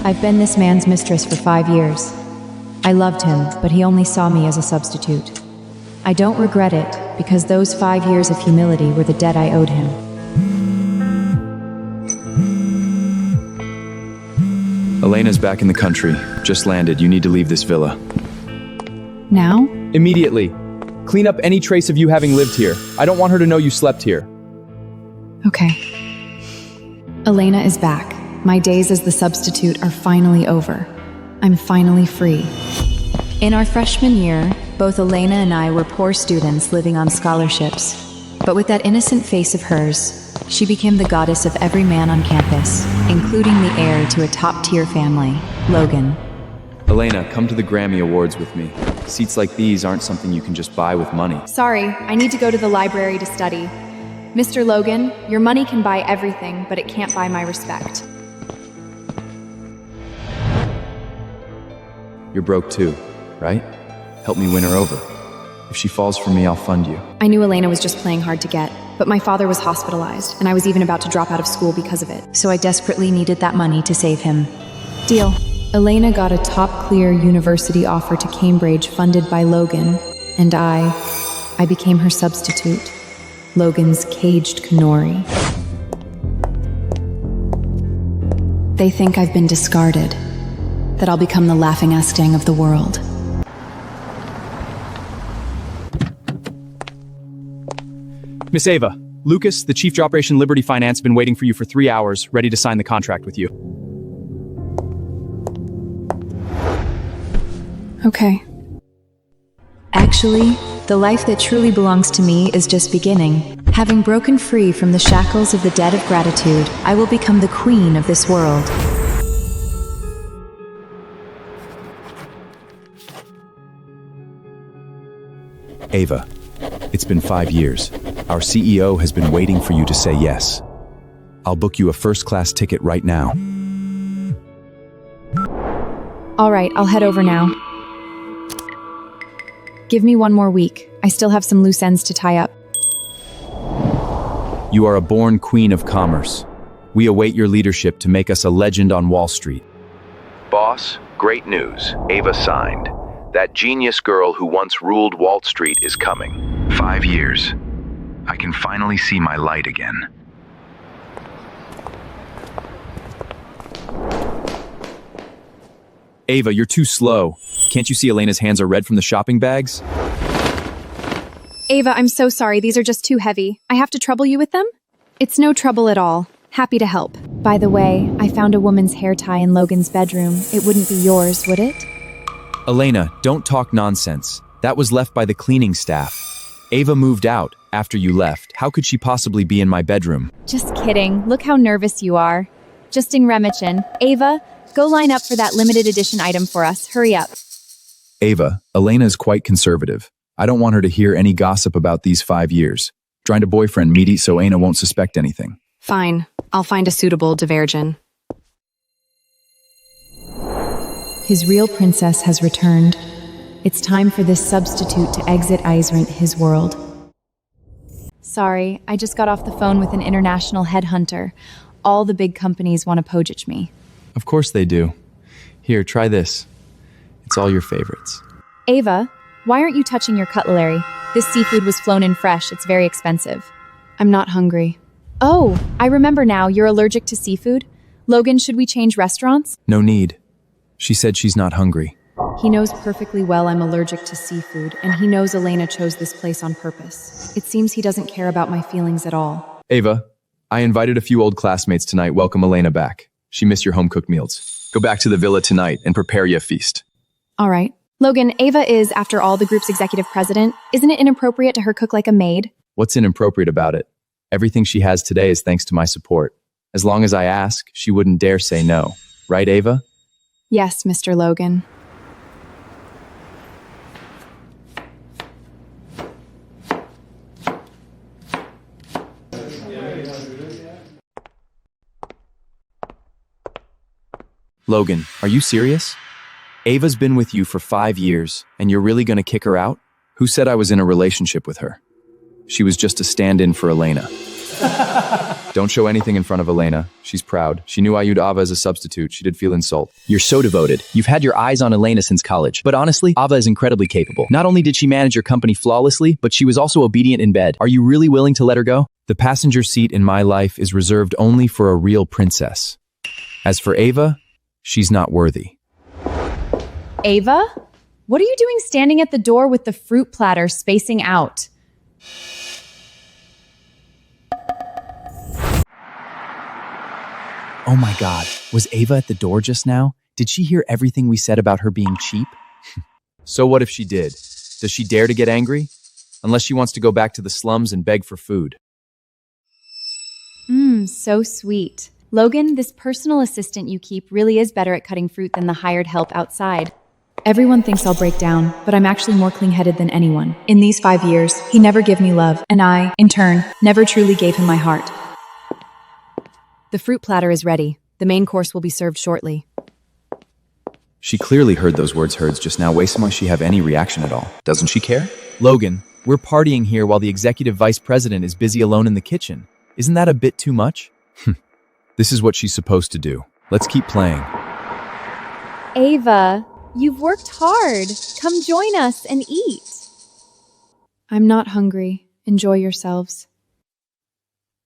I've been this man's mistress for 5 years. I loved him, but he only saw me as a substitute. I don't regret it, because those 5 years of humility were the debt I owed him. Elena's back in the country. Just landed. You need to leave this villa. Now? Immediately. Clean up any trace of you having lived here. I don't want her to know you slept here. Okay. Elena is back. My days as the substitute are finally over. I'm finally free. In our freshman year, both Elena and I were poor students living on scholarships. But with that innocent face of hers, she became the goddess of every man on campus, including the heir to a top-tier family, Logan. Elena, come to the Grammy Awards with me. Seats like these aren't something you can just buy with money. Sorry, I need to go to the library to study. Mr. Logan, your money can buy everything, but it can't buy my respect. You're broke too, right? Help me win her over. If she falls for me, I'll fund you. I knew Elena was just playing hard to get, but my father was hospitalized, and I was even about to drop out of school because of it. So I desperately needed that money to save him. Deal. Elena got a top-clear university offer to Cambridge funded by Logan, and I became her substitute, Logan's caged canary. They think I've been discarded, that I'll become the laughing-ass-stang of the world. Miss Ava, Lucas, the Chief of Operation Liberty Finance, been waiting for you for 3 hours, ready to sign the contract with you. Okay. Actually, the life that truly belongs to me is just beginning. Having broken free from the shackles of the debt of gratitude, I will become the queen of this world. Ava, it's been 5 years. Our CEO has been waiting for you to say yes. I'll book you a first-class ticket right now. All right, I'll head over now. Give me 1 more week. I still have some loose ends to tie up. You are a born queen of commerce. We await your leadership to make us a legend on Wall Street. Boss, great news. Ava signed. That genius girl who once ruled Wall Street is coming. 5 years. I can finally see my light again. Ava, you're too slow. Can't you see Elena's hands are red from the shopping bags? Ava, I'm so sorry. These are just too heavy. I have to trouble you with them? It's no trouble at all. Happy to help. By the way, I found a woman's hair tie in Logan's bedroom. It wouldn't be yours, would it? Elena, don't talk nonsense. That was left by the cleaning staff. Ava moved out after you left. How could she possibly be in my bedroom? Just kidding. Look how nervous you are. Justin Remichin. Ava, go line up for that limited edition item for us. Hurry up. Ava, Elena is quite conservative. I don't want her to hear any gossip about these 5 years. Trying to boyfriend meaty so Ana won't suspect anything. Fine. I'll find a suitable diversion. His real princess has returned. It's time for this substitute to exit his world. Sorry, I just got off the phone with an international headhunter. All the big companies want to poach me. Of course they do. Here, try this. It's all your favorites. Ava, why aren't you touching your cutlery? This seafood was flown in fresh. It's very expensive. I'm not hungry. Oh, I remember now. You're allergic to seafood? Logan, should we change restaurants? No need. She said she's not hungry. He knows perfectly well I'm allergic to seafood, and he knows Elena chose this place on purpose. It seems he doesn't care about my feelings at all. Ava, I invited a few old classmates tonight. Welcome Elena back. She missed your home-cooked meals. Go back to the villa tonight and prepare you a feast. All right. Logan, Ava is, after all, the group's executive president. Isn't it inappropriate to her cook like a maid? What's inappropriate about it? Everything she has today is thanks to my support. As long as I ask, she wouldn't dare say no. Right, Ava? Yes, Mr. Logan. Logan, are you serious? Ava's been with you for 5 years, and you're really gonna kick her out? Who said I was in a relationship with her? She was just a stand-in for Elena. Don't show anything in front of Elena. She's proud. She knew I used Ava as a substitute. She did feel insult. You're so devoted. You've had your eyes on Elena since college. But honestly, Ava is incredibly capable. Not only did she manage your company flawlessly, but she was also obedient in bed. Are you really willing to let her go? The passenger seat in my life is reserved only for a real princess. As for Ava, she's not worthy. Ava? What are you doing standing at the door with the fruit platter spacing out? Oh my God, was Ava at the door just now? Did she hear everything we said about her being cheap? So what if she did? Does she dare to get angry? Unless she wants to go back to the slums and beg for food. So sweet. Logan, this personal assistant you keep really is better at cutting fruit than the hired help outside. Everyone thinks I'll break down, but I'm actually more clean-headed than anyone. In these 5 years, he never gave me love, and I, in turn, never truly gave him my heart. The fruit platter is ready. The main course will be served shortly. She clearly heard those words heard just now. Why might she have any reaction at all? Doesn't she care? Logan, we're partying here while the executive vice president is busy alone in the kitchen. Isn't that a bit too much? This is what she's supposed to do. Let's keep playing. Ava, you've worked hard. Come join us and eat. I'm not hungry. Enjoy yourselves.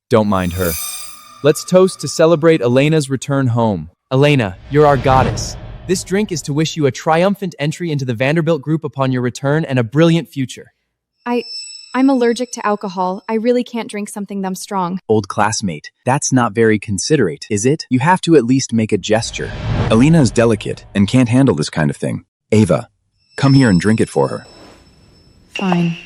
Don't mind her. Let's toast to celebrate Elena's return home. Elena, you're our goddess. This drink is to wish you a triumphant entry into the Vanderbilt group upon your return and a brilliant future. I'm allergic to alcohol. I really can't drink something that strong. Old classmate, that's not very considerate, is it? You have to at least make a gesture. Elena is delicate and can't handle this kind of thing. Ava, come here and drink it for her. Fine.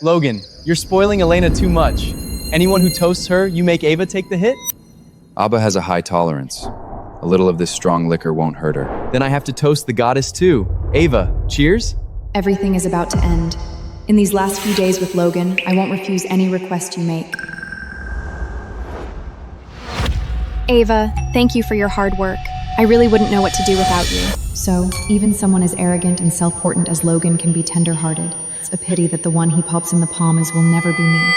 Logan, you're spoiling Elena too much. Anyone who toasts her, you make Ava take the hit? Abba has a high tolerance. A little of this strong liquor won't hurt her. Then I have to toast the goddess too. Ava, cheers? Everything is about to end. In these last few days with Logan, I won't refuse any request you make. Ava, thank you for your hard work. I really wouldn't know what to do without you. So, even someone as arrogant and self-important as Logan can be tender-hearted. It's a pity that the one he pops in the palm is will never be me.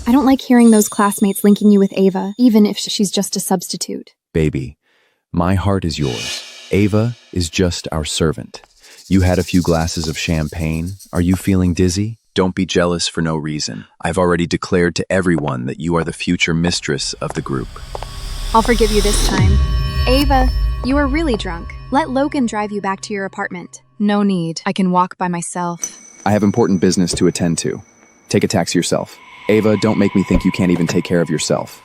I don't like hearing those classmates linking you with Ava, even if she's just a substitute. Baby, my heart is yours. Ava is just our servant. You had a few glasses of champagne. Are you feeling dizzy? Don't be jealous for no reason. I've already declared to everyone that you are the future mistress of the group. I'll forgive you this time. Ava, you are really drunk. Let Logan drive you back to your apartment. No need. I can walk by myself. I have important business to attend to. Take a taxi yourself. Ava, don't make me think you can't even take care of yourself.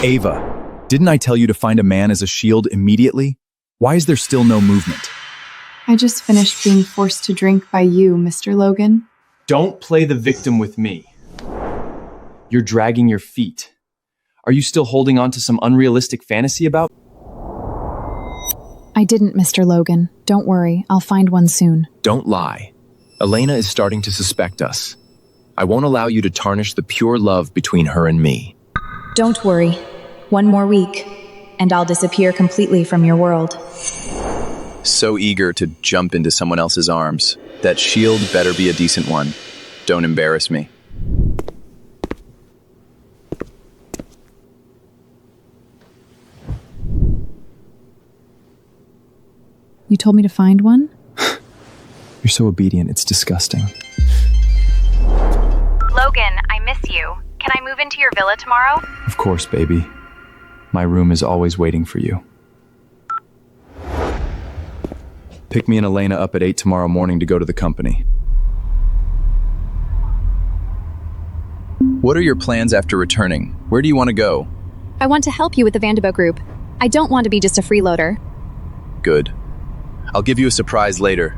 Ava, didn't I tell you to find a man as a shield immediately? Why is there still no movement? I just finished being forced to drink by you, Mr. Logan. Don't play the victim with me. You're dragging your feet. Are you still holding on to some unrealistic fantasy about? I didn't, Mr. Logan. Don't worry, I'll find one soon. Don't lie. Elena is starting to suspect us. I won't allow you to tarnish the pure love between her and me. Don't worry. One more week, and I'll disappear completely from your world. So eager to jump into someone else's arms. That shield better be a decent one. Don't embarrass me. You told me to find one? You're so obedient, it's disgusting. Logan, I miss you. Can I move into your villa tomorrow? Of course, baby. My room is always waiting for you. Pick me and Elena up at 8 tomorrow morning to go to the company. What are your plans after returning? Where do you want to go? I want to help you with the Vanderbilt group. I don't want to be just a freeloader. Good. I'll give you a surprise later.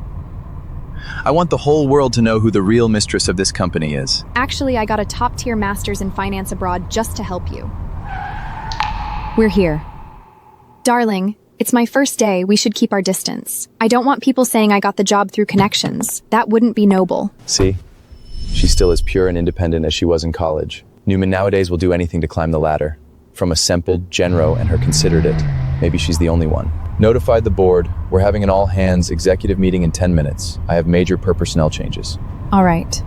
I want the whole world to know who the real mistress of this company is. Actually, I got a top-tier master's in finance abroad just to help you. We're here. Darling, it's my first day. We should keep our distance. I don't want people saying I got the job through connections. That wouldn't be noble. See? She's still as pure and independent as she was in college. Newman nowadays will do anything to climb the ladder. From a semple, Genro, and her considered it. Maybe she's the only one. Notified the board. We're having an all-hands executive meeting in 10 minutes. I have major personnel changes. All right.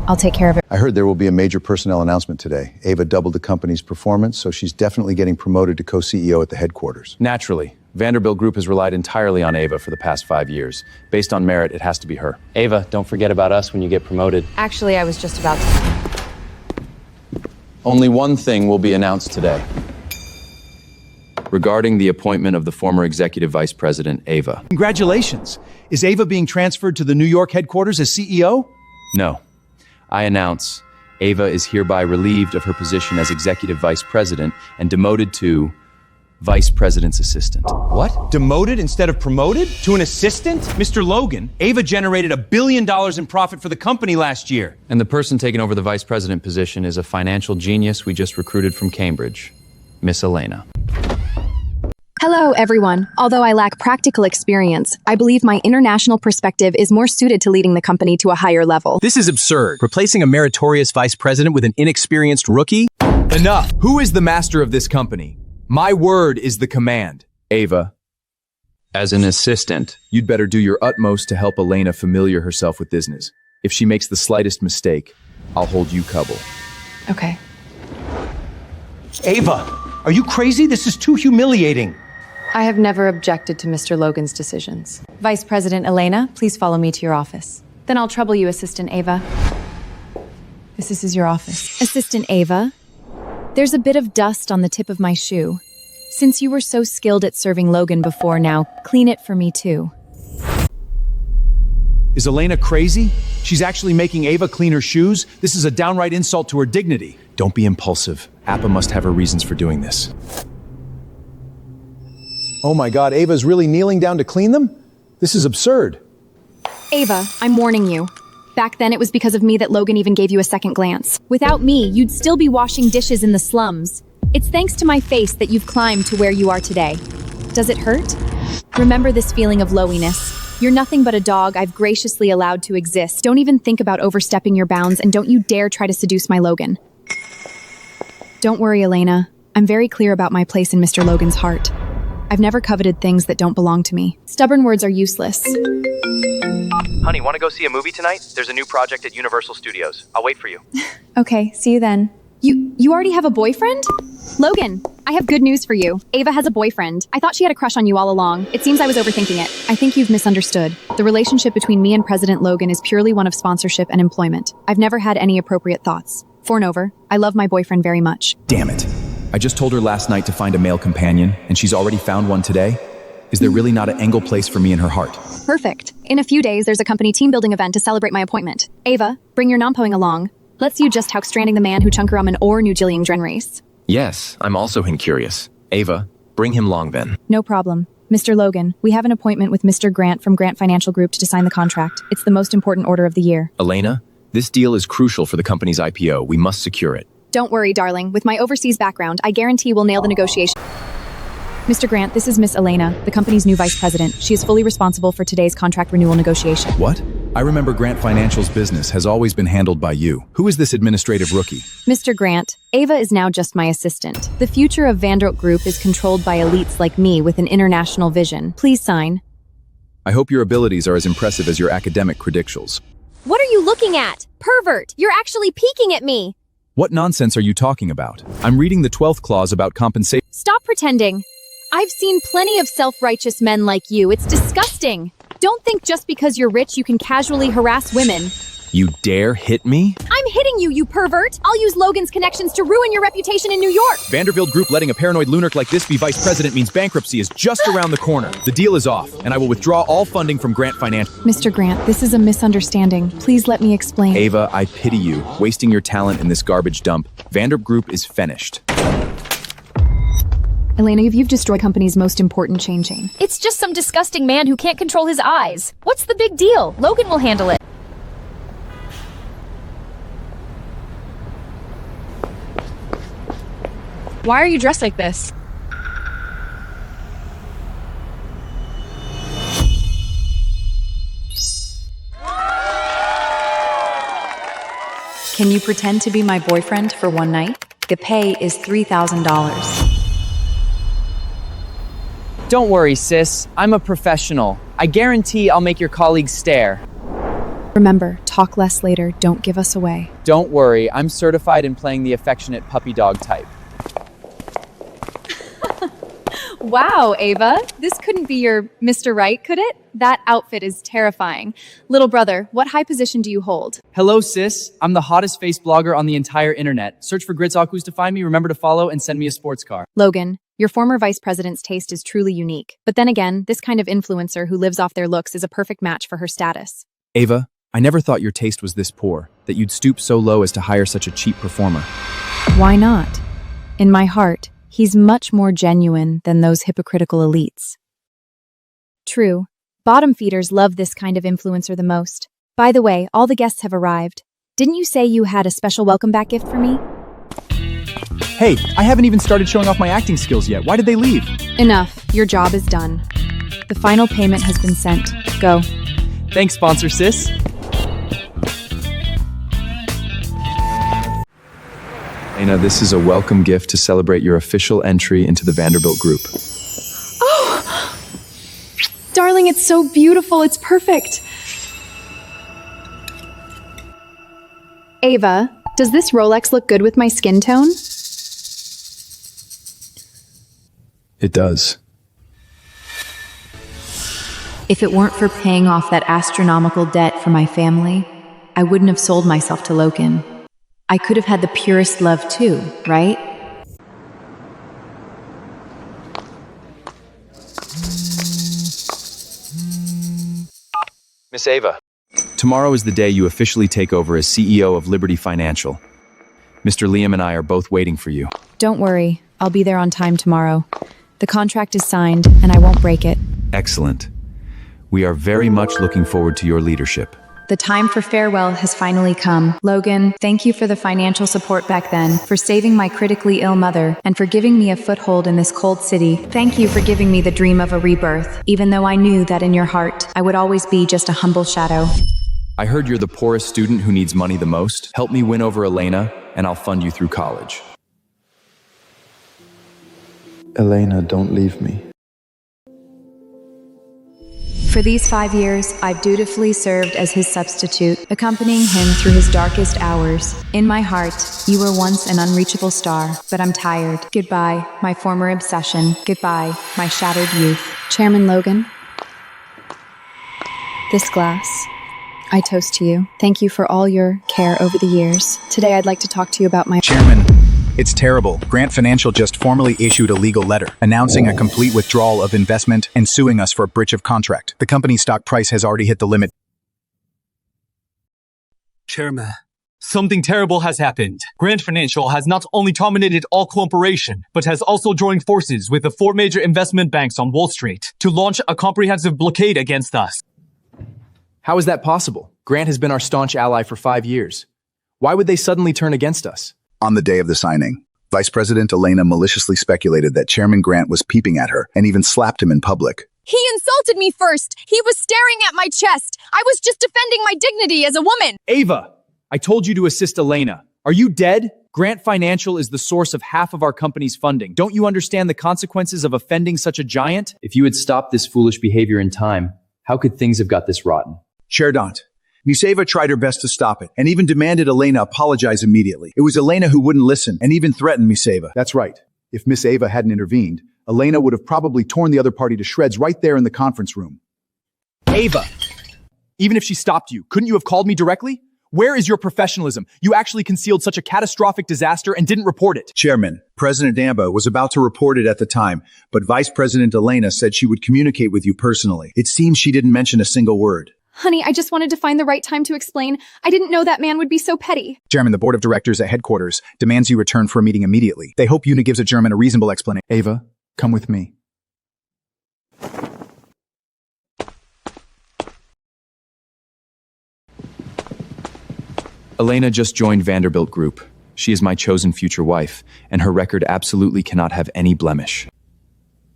I'll take care of it. I heard there will be a major personnel announcement today. Ava doubled the company's performance, so she's definitely getting promoted to co-CEO at the headquarters. Naturally. Vanderbilt Group has relied entirely on Ava for the past 5 years. Based on merit, it has to be her. Ava, don't forget about us when you get promoted. Actually, I was just about to. Only one thing will be announced today. Regarding the appointment of the former executive vice president, Ava. Congratulations. Is Ava being transferred to the New York headquarters as CEO? No. I announce Ava is hereby relieved of her position as executive vice president and demoted to vice president's assistant. What? Demoted instead of promoted? To an assistant? Mr. Logan, Ava generated $1 billion in profit for the company last year. And the person taking over the vice president position is a financial genius we just recruited from Cambridge, Miss Elena. Hello, everyone. Although I lack practical experience, I believe my international perspective is more suited to leading the company to a higher level. This is absurd. Replacing a meritorious vice president with an inexperienced rookie? Enough! Who is the master of this company? My word is the command. Ava, as an assistant, you'd better do your utmost to help Elena familiar herself with business. If she makes the slightest mistake, I'll hold you couple. Okay. Ava, are you crazy? This is too humiliating. I have never objected to Mr. Logan's decisions. Vice President Elena, please follow me to your office. Then I'll trouble you, Assistant Ava. This is your office. Assistant Ava, there's a bit of dust on the tip of my shoe. Since you were so skilled at serving Logan before, now clean it for me too. Is Elena crazy? She's actually making Ava clean her shoes? This is a downright insult to her dignity. Don't be impulsive. Appa must have her reasons for doing this. Oh my God, Ava's really kneeling down to clean them? This is absurd. Ava, I'm warning you. Back then, it was because of me that Logan even gave you a second glance. Without me, you'd still be washing dishes in the slums. It's thanks to my face that you've climbed to where you are today. Does it hurt? Remember this feeling of lowiness. You're nothing but a dog I've graciously allowed to exist. Don't even think about overstepping your bounds, and don't you dare try to seduce my Logan. Don't worry, Elena. I'm very clear about my place in Mr. Logan's heart. I've never coveted things that don't belong to me. Stubborn words are useless. Honey, want to go see a movie tonight? There's a new project at Universal Studios. I'll wait for you. Okay, see you then. You already have a boyfriend? Logan, I have good news for you. Ava has a boyfriend. I thought she had a crush on you all along. It seems I was overthinking it. I think you've misunderstood. The relationship between me and President Logan is purely one of sponsorship and employment. I've never had any appropriate thoughts. For and over, I love my boyfriend very much. Damn it. I just told her last night to find a male companion, and she's already found one today? Is there really not an angle place for me in her heart? Perfect. In a few days, there's a company team building event to celebrate my appointment. Ava, bring your non-poing along. Let's see just how stranding the man who chunkeramen or New Jillian Dren race. Yes, I'm also curious. Ava, bring him long then. No problem. Mr. Logan, we have an appointment with Mr. Grant from Grant Financial Group to sign the contract. It's the most important order of the year. Elena, this deal is crucial for the company's IPO. We must secure it. Don't worry, darling. With my overseas background, I guarantee we'll nail the negotiation. Mr. Grant, this is Miss Elena, the company's new vice president. She is fully responsible for today's contract renewal negotiation. What? I remember Grant Financial's business has always been handled by you. Who is this administrative rookie? Mr. Grant, Ava is now just my assistant. The future of Vanderbilt Group is controlled by elites like me with an international vision. Please sign. I hope your abilities are as impressive as your academic credentials. What are you looking at? Pervert! You're actually peeking at me! What nonsense are you talking about? I'm reading the 12th clause about compensation. Stop pretending. I've seen plenty of self-righteous men like you. It's disgusting. Don't think just because you're rich you can casually harass women. You dare hit me? I'm hitting you, you pervert! I'll use Logan's connections to ruin your reputation in New York! Vanderbilt Group letting a paranoid lunatic like this be vice president means bankruptcy is just around the corner. The deal is off, and I will withdraw all funding from Grant Financial. Mr. Grant, this is a misunderstanding. Please let me explain. Ava, I pity you, wasting your talent in this garbage dump. Vanderbilt Group is finished. Elena, you've destroyed company's most important chain. It's just some disgusting man who can't control his eyes. What's the big deal? Logan will handle it. Why are you dressed like this? Can you pretend to be my boyfriend for one night? The pay is $3,000. Don't worry, sis. I'm a professional. I guarantee I'll make your colleagues stare. Remember, talk less later, don't give us away. Don't worry, I'm certified in playing the affectionate puppy dog type. Wow, Ava, this couldn't be your Mr. Right, could it? That outfit is terrifying. Little brother, what high position do you hold? Hello, sis. I'm the hottest face blogger on the entire internet. Search for Gritzakus to find me, remember to follow, and send me a sports car. Logan, your former vice president's taste is truly unique. But then again, this kind of influencer who lives off their looks is a perfect match for her status. Ava, I never thought your taste was this poor, that you'd stoop so low as to hire such a cheap performer. Why not? In my heart, he's much more genuine than those hypocritical elites. True. Bottom feeders love this kind of influencer the most. By the way, all the guests have arrived. Didn't you say you had a special welcome back gift for me? Hey, I haven't even started showing off my acting skills yet. Why did they leave? Enough. Your job is done. The final payment has been sent. Go. Thanks, sponsor, sis. Elena, this is a welcome gift to celebrate your official entry into the Vanderbilt group. Oh! Darling, it's so beautiful. It's perfect. Ava, does this Rolex look good with my skin tone? It does. If it weren't for paying off that astronomical debt for my family, I wouldn't have sold myself to Logan. I could have had the purest love too, right? Miss Ava. Tomorrow is the day you officially take over as CEO of Liberty Financial. Mr. Liam and I are both waiting for you. Don't worry, I'll be there on time tomorrow. The contract is signed, and I won't break it. Excellent. We are very much looking forward to your leadership. The time for farewell has finally come. Logan, thank you for the financial support back then, for saving my critically ill mother, and for giving me a foothold in this cold city. Thank you for giving me the dream of a rebirth, even though I knew that in your heart, I would always be just a humble shadow. I heard you're the poorest student who needs money the most. Help me win over Elena, and I'll fund you through college. Elena, don't leave me. For these 5 years, I've dutifully served as his substitute, accompanying him through his darkest hours. In my heart, you were once an unreachable star, but I'm tired. Goodbye, my former obsession. Goodbye, my shattered youth. Chairman Logan, this glass, I toast to you. Thank you for all your care over the years. Today I'd like to talk to you about my— Chairman, it's terrible. Grant Financial just formally issued a legal letter announcing a complete withdrawal of investment and suing us for a breach of contract. The company's stock price has already hit the limit. Chairman, something terrible has happened. Grant Financial has not only terminated all cooperation, but has also joined forces with the 4 major investment banks on Wall Street to launch a comprehensive blockade against us. How is that possible? Grant has been our staunch ally for 5 years. Why would they suddenly turn against us? On the day of the signing, Vice President Elena maliciously speculated that Chairman Grant was peeping at her and even slapped him in public. He insulted me first! He was staring at my chest! I was just defending my dignity as a woman! Ava, I told you to assist Elena. Are you dead? Grant Financial is the source of half of our company's funding. Don't you understand the consequences of offending such a giant? If you had stopped this foolish behavior in time, how could things have got this rotten? Chair Dant, Miss Ava tried her best to stop it and even demanded Elena apologize immediately. It was Elena who wouldn't listen and even threatened Miss Ava. That's right. If Miss Ava hadn't intervened, Elena would have probably torn the other party to shreds right there in the conference room. Ava, even if she stopped you, couldn't you have called me directly? Where is your professionalism? You actually concealed such a catastrophic disaster and didn't report it. Chairman, President Amba was about to report it at the time, but Vice President Elena said she would communicate with you personally. It seems she didn't mention a single word. Honey, I just wanted to find the right time to explain. I didn't know that man would be so petty. Chairman, the board of directors at headquarters demands you return for a meeting immediately. They hope Una gives a German a reasonable explanation. Ava, come with me. Elena just joined Vanderbilt Group. She is my chosen future wife, and her record absolutely cannot have any blemish.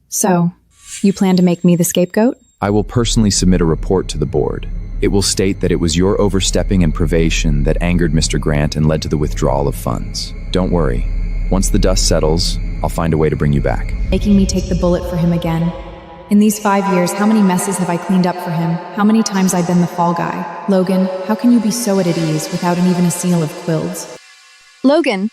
So, you plan to make me the scapegoat? I will personally submit a report to the board. It will state that it was your overstepping and privation that angered Mr. Grant and led to the withdrawal of funds. Don't worry. Once the dust settles, I'll find a way to bring you back. Making me take the bullet for him again. In these 5 years, how many messes have I cleaned up for him? How many times I've been the fall guy? Logan, how can you be so at ease without even a seal of quills? Logan,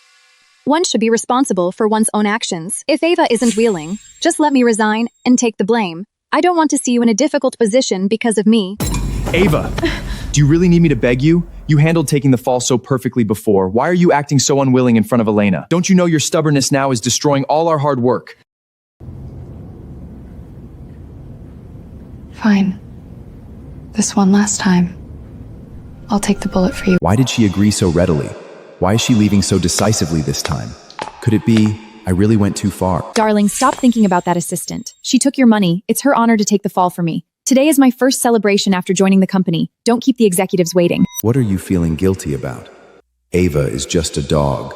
one should be responsible for one's own actions. If Ava isn't willing, just let me resign and take the blame. I don't want to see you in a difficult position because of me. Ava, do you really need me to beg you? You handled taking the fall so perfectly before. Why are you acting so unwilling in front of Elena? Don't you know your stubbornness now is destroying all our hard work? Fine. This one last time. I'll take the bullet for you. Why did she agree so readily? Why is she leaving so decisively this time? Could it be I really went too far? Darling, stop thinking about that assistant. She took your money. It's her honor to take the fall for me. Today is my first celebration after joining the company. Don't keep the executives waiting. What are you feeling guilty about? Ava is just a dog.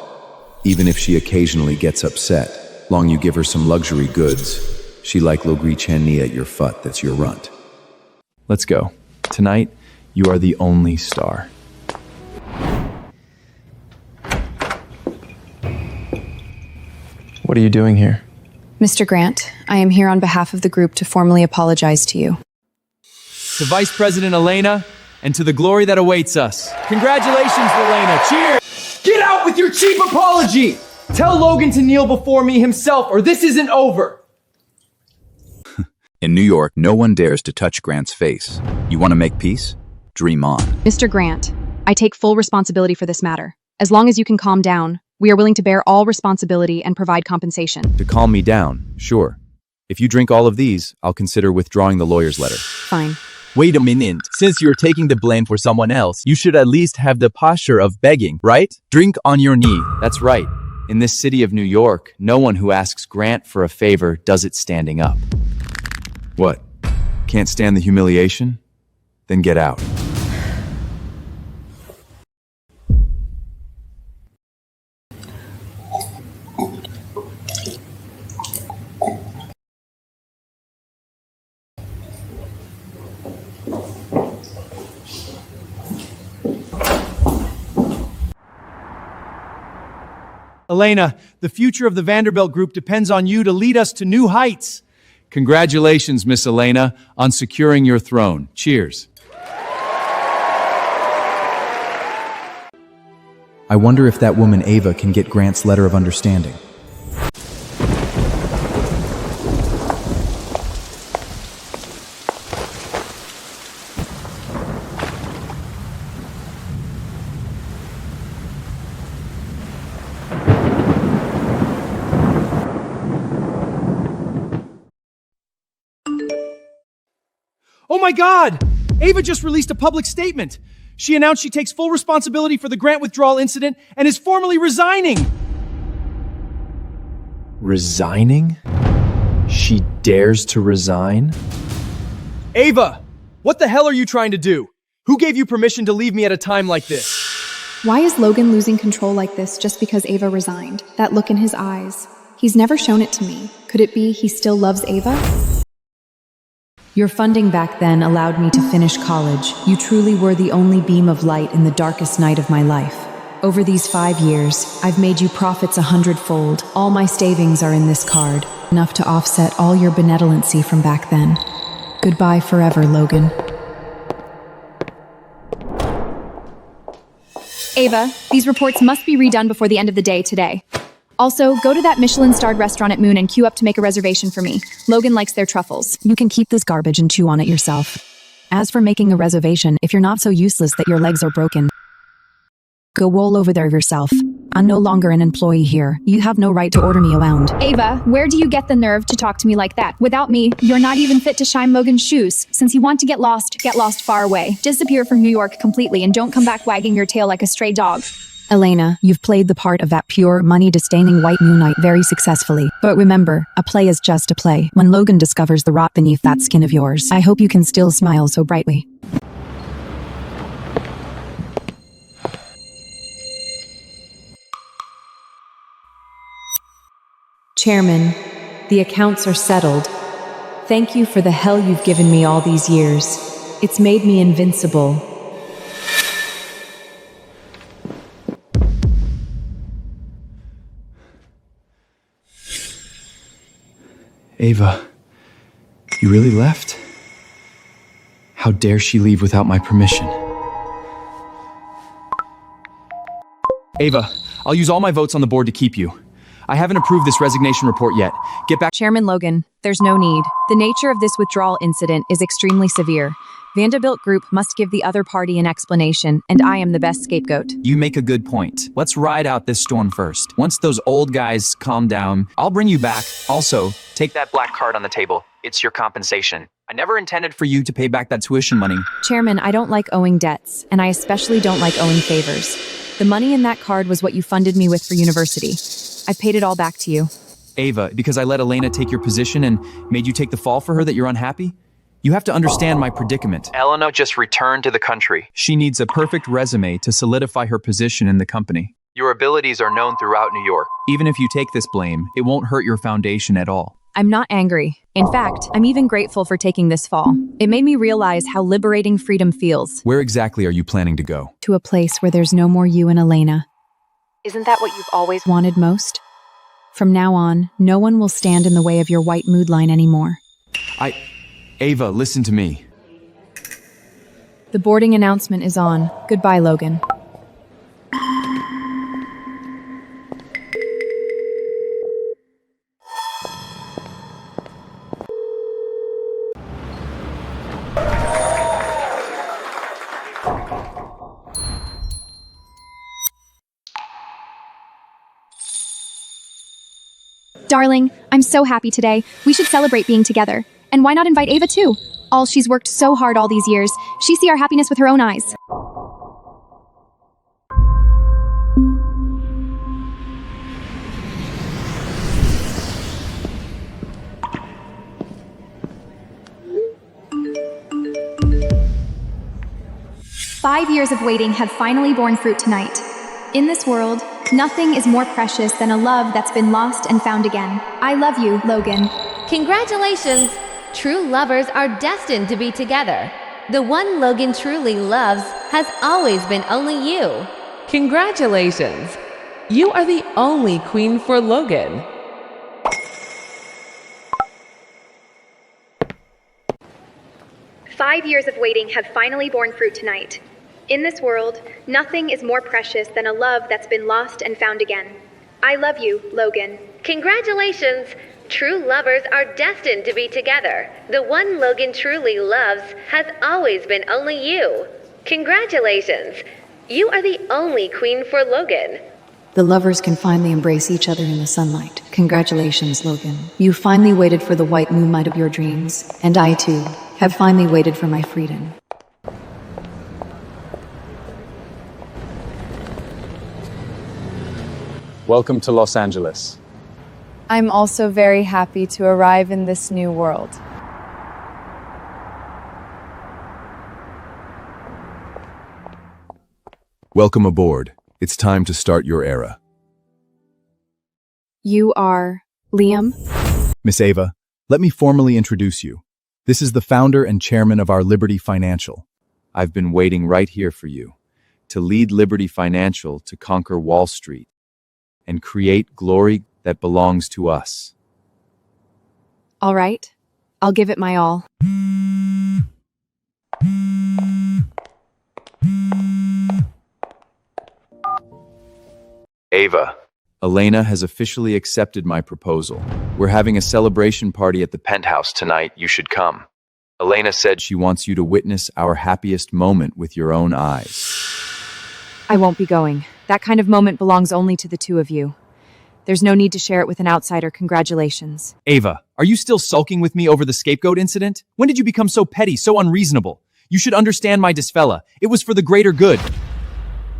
Even if she occasionally gets upset, long you give her some luxury goods, she like Logri Chenni at your foot, that's your runt. Let's go. Tonight, you are the only star. What are you doing here? Mr. Grant, I am here on behalf of the group to formally apologize to you. To Vice President Elena, and to the glory that awaits us. Congratulations, Elena. Cheers! Get out with your cheap apology! Tell Logan to kneel before me himself, or this isn't over! In New York, no one dares to touch Grant's face. You want to make peace? Dream on. Mr. Grant, I take full responsibility for this matter. As long as you can calm down, we are willing to bear all responsibility and provide compensation. To calm me down, sure. If you drink all of these, I'll consider withdrawing the lawyer's letter. Fine. Wait a minute. Since you're taking the blame for someone else, you should at least have the posture of begging, right? Drink on your knee. That's right. In this city of New York, no one who asks Grant for a favor does it standing up. What? Can't stand the humiliation? Then get out. Elena, the future of the Vanderbilt Group depends on you to lead us to new heights. Congratulations, Miss Elena, on securing your throne. Cheers. I wonder if that woman Ava can get Grant's letter of understanding. Oh my God! Ava just released a public statement. She announced she takes full responsibility for the Grant withdrawal incident and is formally resigning. Resigning? She dares to resign? Ava, what the hell are you trying to do? Who gave you permission to leave me at a time like this? Why is Logan losing control like this just because Ava resigned? That look in his eyes. He's never shown it to me. Could it be he still loves Ava? Your funding back then allowed me to finish college. You truly were the only beam of light in the darkest night of my life. Over these 5 years, I've made you profits 100-fold. All my savings are in this card, enough to offset all your benevolency from back then. Goodbye forever, Logan. Ava, these reports must be redone before the end of the day today. Also, go to that Michelin-starred restaurant at Moon and queue up to make a reservation for me. Logan likes their truffles. You can keep this garbage and chew on it yourself. As for making a reservation, if you're not so useless that your legs are broken, go roll over there yourself. I'm no longer an employee here. You have no right to order me around. Ava, where do you get the nerve to talk to me like that? Without me, you're not even fit to shine Logan's shoes. Since you want to get lost far away. Disappear from New York completely and don't come back wagging your tail like a stray dog. Elena, you've played the part of that pure, money-disdaining white Moon Knight very successfully. But remember, a play is just a play. When Logan discovers the rot beneath that skin of yours, I hope you can still smile so brightly. Chairman, the accounts are settled. Thank you for the hell you've given me all these years. It's made me invincible. Ava, you really left? How dare she leave without my permission? Ava, I'll use all my votes on the board to keep you. I haven't approved this resignation report yet. Get back. Chairman Logan, there's no need. The nature of this withdrawal incident is extremely severe. Vanderbilt Group must give the other party an explanation, and I am the best scapegoat. You make a good point. Let's ride out this storm first. Once those old guys calm down, I'll bring you back. Also, take that black card on the table. It's your compensation. I never intended for you to pay back that tuition money. Chairman, I don't like owing debts, and I especially don't like owing favors. The money in that card was what you funded me with for university. I paid it all back to you. Ava, because I let Elena take your position and made you take the fall for her that you're unhappy? You have to understand my predicament. Eleanor just returned to the country. She needs a perfect resume to solidify her position in the company. Your abilities are known throughout New York. Even if you take this blame, it won't hurt your foundation at all. I'm not angry. In fact, I'm even grateful for taking this fall. It made me realize how liberating freedom feels. Where exactly are you planning to go? To a place where there's no more you and Elena. Isn't that what you've always Wanted most? From now on, no one will stand in the way of your white mood line anymore. Ava, listen to me. The boarding announcement is on. Goodbye, Logan. Darling, I'm so happy today. We should celebrate being together. And why not invite Ava too? She's worked so hard all these years. She see our happiness with her own eyes. "5 years of waiting have finally borne fruit tonight. In this world, nothing is more precious than a love that's been lost and found again. I love you, Logan." Congratulations! True lovers are destined to be together. The one Logan truly loves has always been only you. Congratulations! You are the only queen for Logan. "5 years of waiting have finally borne fruit tonight. In this world, nothing is more precious than a love that's been lost and found again. I love you, Logan." Congratulations! True lovers are destined to be together. The one Logan truly loves has always been only you. Congratulations! You are the only queen for Logan. The lovers can finally embrace each other in the sunlight. Congratulations, Logan. You finally waited for the white moonlight of your dreams, and I too have finally waited for my freedom. Welcome to Los Angeles. I'm also very happy to arrive in this new world. Welcome aboard. It's time to start your era. You are Liam? Miss Ava, let me formally introduce you. This is the founder and chairman of our Liberty Financial. I've been waiting right here for you to lead Liberty Financial to conquer Wall Street and create glory that belongs to us. All right. I'll give it my all. Ava. Elena has officially accepted my proposal. We're having a celebration party at the Penthouse tonight. You should come. Elena said she wants you to witness our happiest moment with your own eyes. I won't be going. That kind of moment belongs only to the two of you. There's no need to share it with an outsider. Congratulations. Ava, are you still sulking with me over the scapegoat incident? When did you become so petty, so unreasonable? You should understand my disfella. It was for the greater good.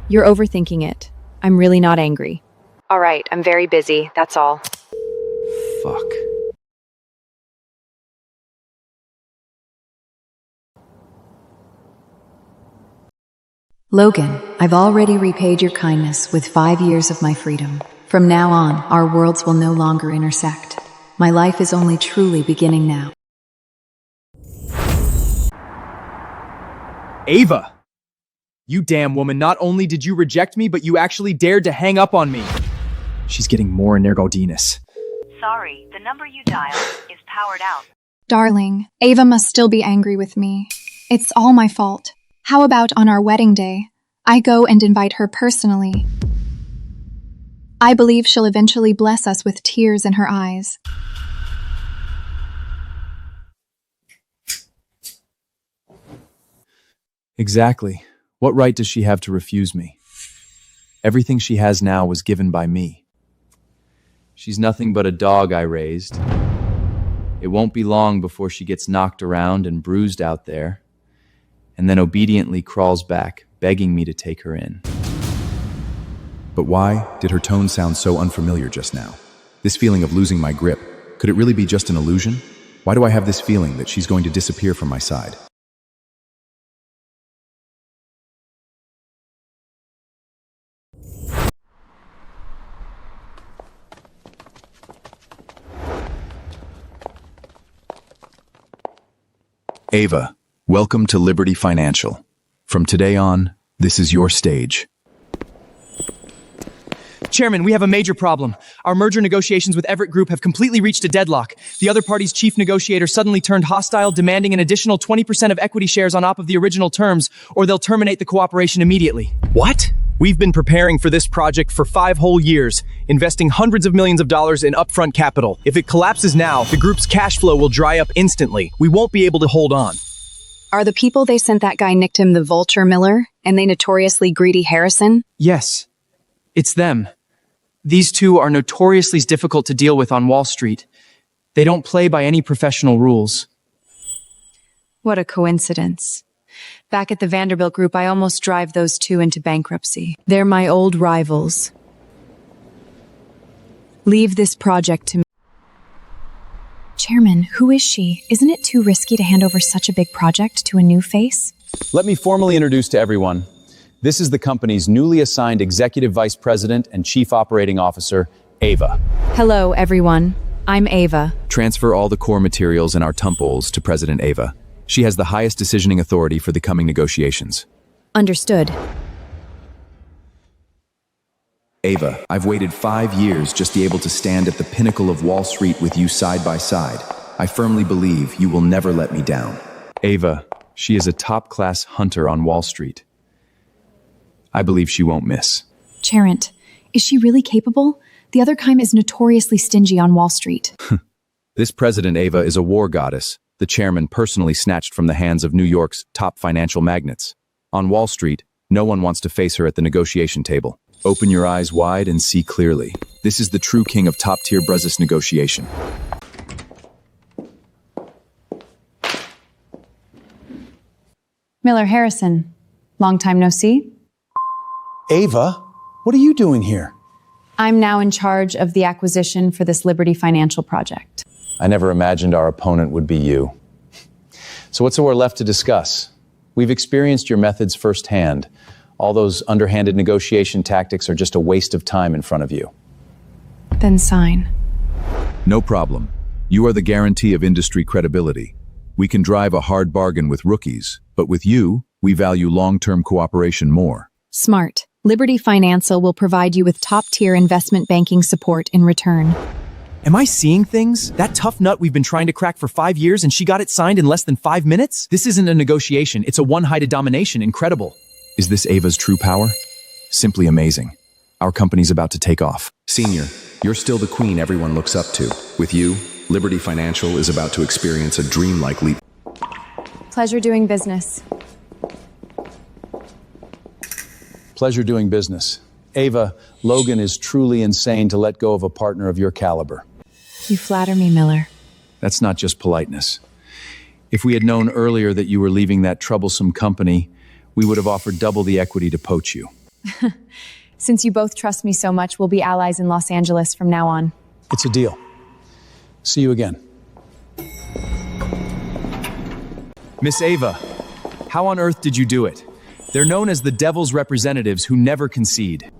You're overthinking it. I'm really not angry. All right, I'm very busy, that's all. Fuck. Logan, I've already repaid your kindness with 5 years of my freedom. From now on, our worlds will no longer intersect. My life is only truly beginning now. Ava! You damn woman, not only did you reject me, but you actually dared to hang up on me. She's getting more energodinous. Sorry, the number you dialed is powered out. Darling, Ava must still be angry with me. It's all my fault. How about on our wedding day, I go and invite her personally? I believe she'll eventually bless us with tears in her eyes. Exactly. What right does she have to refuse me? Everything she has now was given by me. She's nothing but a dog I raised. It won't be long before she gets knocked around and bruised out there, and then obediently crawls back, begging me to take her in. But why did her tone sound so unfamiliar just now? This feeling of losing my grip, could it really be just an illusion? Why do I have this feeling that she's going to disappear from my side? Ava, welcome to Liberty Financial. From today on, this is your stage. Chairman, we have a major problem. Our merger negotiations with Everett Group have completely reached a deadlock. The other party's chief negotiator suddenly turned hostile, demanding an additional 20% of equity shares on top of the original terms, or they'll terminate the cooperation immediately. What? We've been preparing for this project for 5 whole years, investing hundreds of millions of dollars in upfront capital. If it collapses now, the group's cash flow will dry up instantly. We won't be able to hold on. Are the people they sent that guy nicked him the Vulture Miller, and they notoriously greedy Harrison? Yes, it's them. These two are notoriously difficult to deal with on Wall Street. They don't play by any professional rules. What a coincidence. Back at the Vanderbilt Group, I almost drive those two into bankruptcy. They're my old rivals. Leave this project to me. Chairman, who is she? Isn't it too risky to hand over such a big project to a new face? Let me formally introduce to everyone. This is the company's newly assigned Executive Vice President and Chief Operating Officer, Ava. Hello, everyone. I'm Ava. Transfer all the core materials and our tumples to President Ava. She has the highest decisioning authority for the coming negotiations. Understood. Ava, I've waited 5 years just to be able to stand at the pinnacle of Wall Street with you side by side. I firmly believe you will never let me down. Ava, she is a top-class hunter on Wall Street. I believe she won't miss. Chairman, is she really capable? The other kind is notoriously stingy on Wall Street. This President Ava is a war goddess, the chairman personally snatched from the hands of New York's top financial magnates. On Wall Street, no one wants to face her at the negotiation table. Open your eyes wide and see clearly. This is the true king of top-tier business negotiation. Miller Harrison. Long time no see. Ava, what are you doing here? I'm now in charge of the acquisition for this Liberty Financial project. I never imagined our opponent would be you. So what's more left to discuss? We've experienced your methods firsthand. All those underhanded negotiation tactics are just a waste of time in front of you. Then sign. No problem. You are the guarantee of industry credibility. We can drive a hard bargain with rookies, but with you, we value long-term cooperation more. Smart. Liberty Financial will provide you with top-tier investment banking support in return. Am I seeing things? That tough nut we've been trying to crack for 5 years and she got it signed in less than 5 minutes? This isn't a negotiation, it's a one-sided domination. Incredible. Is this Ava's true power? Simply amazing. Our company's about to take off. Senior, you're still the queen everyone looks up to. With you, Liberty Financial is about to experience a dreamlike leap. Pleasure doing business. Pleasure doing business. Ava, Logan is truly insane to let go of a partner of your caliber. You flatter me, Miller. That's not just politeness. If we had known earlier that you were leaving that troublesome company, we would have offered double the equity to poach you. Since you both trust me so much, we'll be allies in Los Angeles from now on. It's a deal. See you again. Miss Ava, how on earth did you do it? They're known as the devil's representatives who never concede.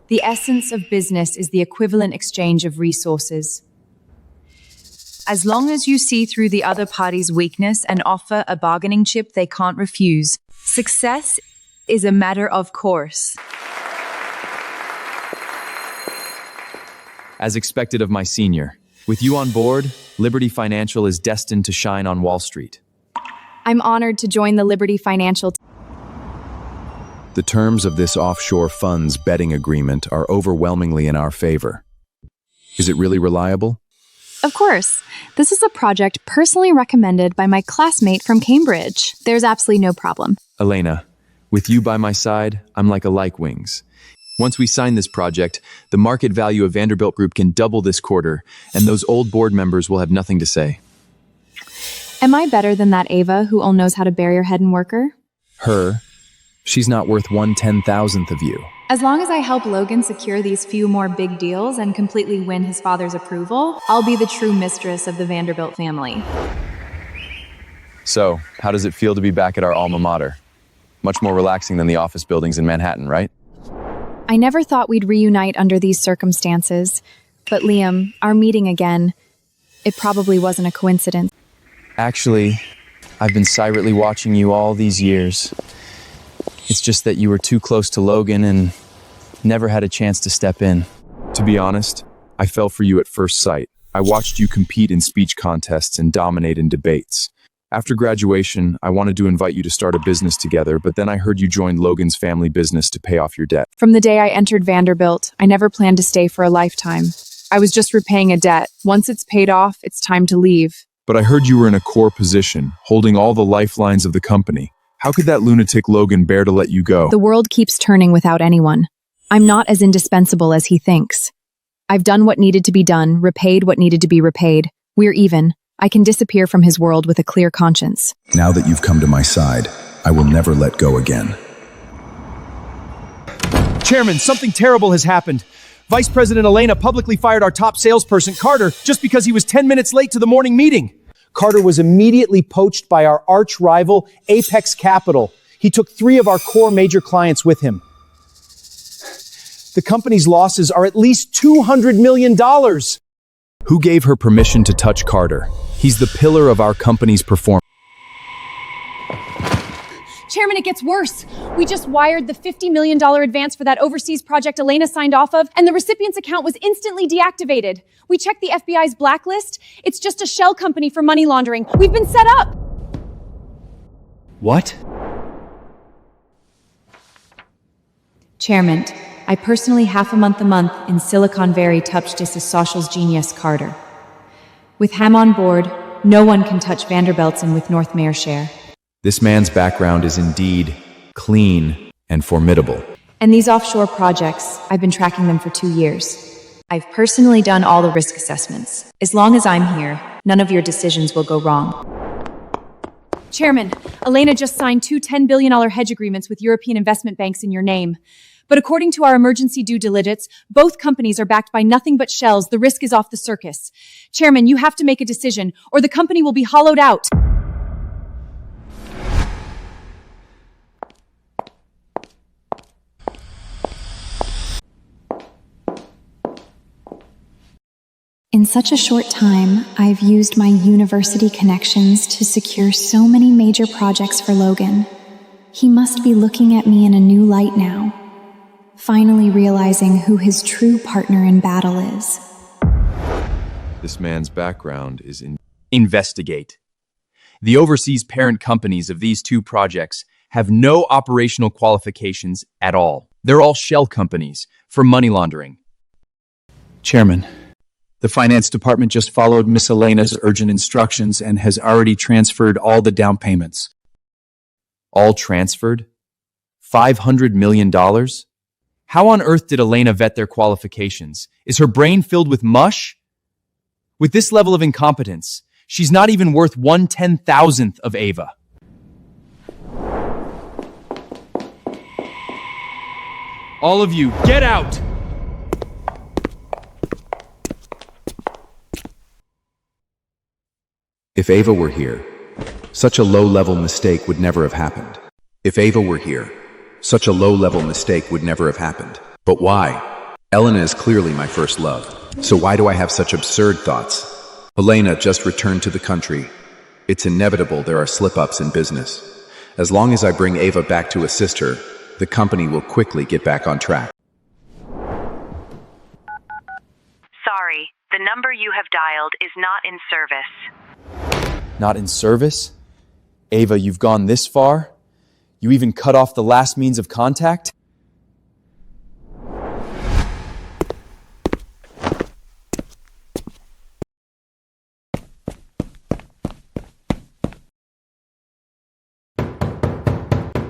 The essence of business is the equivalent exchange of resources. As long as you see through the other party's weakness and offer a bargaining chip they can't refuse, success is a matter of course. As expected of my senior, with you on board, Liberty Financial is destined to shine on Wall Street. I'm honored to join the Liberty Financial team. The terms of this offshore funds betting agreement are overwhelmingly in our favor. Is it really reliable? Of course. This is a project personally recommended by my classmate from Cambridge. There's absolutely no problem. Elena, with you by my side, I'm like a like wings. Once we sign this project, the market value of Vanderbilt Group can double this quarter, and those old board members will have nothing to say. Am I better than that Ava who all knows how to bury her head in worker? Her? She's not worth 1/10,000th of you. As long as I help Logan secure these few more big deals and completely win his father's approval, I'll be the true mistress of the Vanderbilt family. So, how does it feel to be back at our alma mater? Much more relaxing than the office buildings in Manhattan, right? I never thought we'd reunite under these circumstances, but Liam, our meeting again, it probably wasn't a coincidence. Actually, I've been silently watching you all these years. It's just that you were too close to Logan and never had a chance to step in. To be honest, I fell for you at first sight. I watched you compete in speech contests and dominate in debates. After graduation, I wanted to invite you to start a business together, but then I heard you joined Logan's family business to pay off your debt. From the day I entered Vanderbilt, I never planned to stay for a lifetime. I was just repaying a debt. Once it's paid off, it's time to leave. But I heard you were in a core position, holding all the lifelines of the company. How could that lunatic Logan bear to let you go? The world keeps turning without anyone. I'm not as indispensable as he thinks. I've done what needed to be done, repaid what needed to be repaid. We're even. I can disappear from his world with a clear conscience. Now that you've come to my side, I will never let go again. Chairman, something terrible has happened. Vice President Elena publicly fired our top salesperson, Carter, just because he was 10 minutes late to the morning meeting. Carter was immediately poached by our arch rival, Apex Capital. He took 3 of our core major clients with him. The company's losses are at least $200 million. Who gave her permission to touch Carter? He's the pillar of our company's performance. Chairman, it gets worse. We just wired the $50 million advance for that overseas project Elena signed off of, and the recipient's account was instantly deactivated. We checked the FBI's blacklist. It's just a shell company for money laundering. We've been set up. What? Chairman, I personally half a month in Silicon Valley touched this social's genius Carter. With Ham on board, no one can touch Vanderbiltsen with North Mayershire. This man's background is indeed clean and formidable. And these offshore projects, I've been tracking them for 2 years. I've personally done all the risk assessments. As long as I'm here, none of your decisions will go wrong. Chairman, Elena just signed 2 $10 billion hedge agreements with European investment banks in your name. But according to our emergency due diligence, both companies are backed by nothing but shells. The risk is off the circus. Chairman, you have to make a decision, or the company will be hollowed out. In such a short time, I've used my university connections to secure so many major projects for Logan. He must be looking at me in a new light now, finally realizing who his true partner in battle is. This man's background is investigate. The overseas parent companies of these 2 projects have no operational qualifications at all. They're all shell companies for money laundering. Chairman, the finance department just followed Miss Elena's urgent instructions and has already transferred all the down payments. All transferred? $500 million? How on earth did Elena vet their qualifications? Is her brain filled with mush? With this level of incompetence, she's not even worth 1/10,000th of Ava. All of you, get out! If Ava were here, such a low-level mistake would never have happened. If Ava were here, such a low-level mistake would never have happened. But why? Elena is clearly my first love. So why do I have such absurd thoughts? Elena just returned to the country. It's inevitable there are slip-ups in business. As long as I bring Ava back to assist her, the company will quickly get back on track. Sorry, the number you have dialed is not in service. Not in service? Ava, you've gone this far? You even cut off the last means of contact?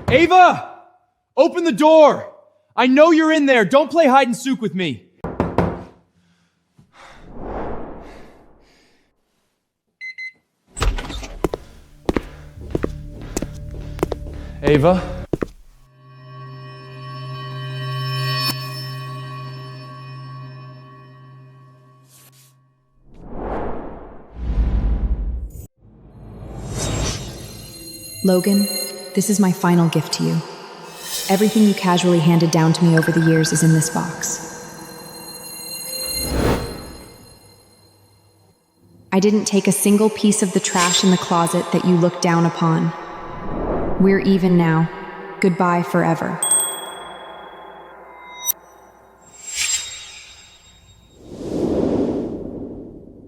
Ava! Open the door! I know you're in there. Don't play hide and seek with me. Ava? Logan, this is my final gift to you. Everything you casually handed down to me over the years is in this box. I didn't take a single piece of the trash in the closet that you looked down upon. We're even now. Goodbye forever.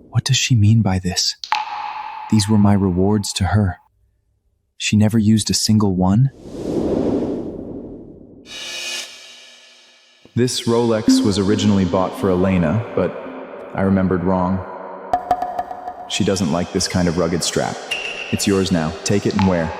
What does she mean by this? These were my rewards to her. She never used a single one? This Rolex was originally bought for Elena, but I remembered wrong. She doesn't like this kind of rugged strap. It's yours now. Take it and wear.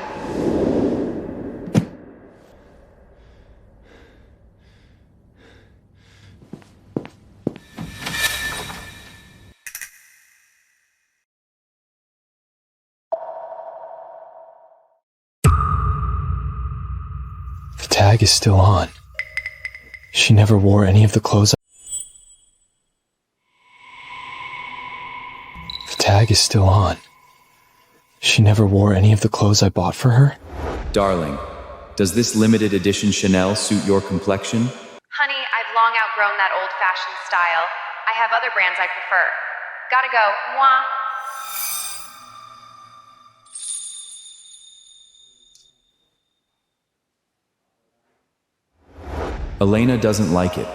The tag is still on. She never wore any of the clothes. The tag is still on. She never wore any of the clothes I bought for her? Darling, does this limited edition Chanel suit your complexion? Honey, I've long outgrown that old-fashioned style. I have other brands I prefer. Gotta go. Mwah. Elena doesn't like it.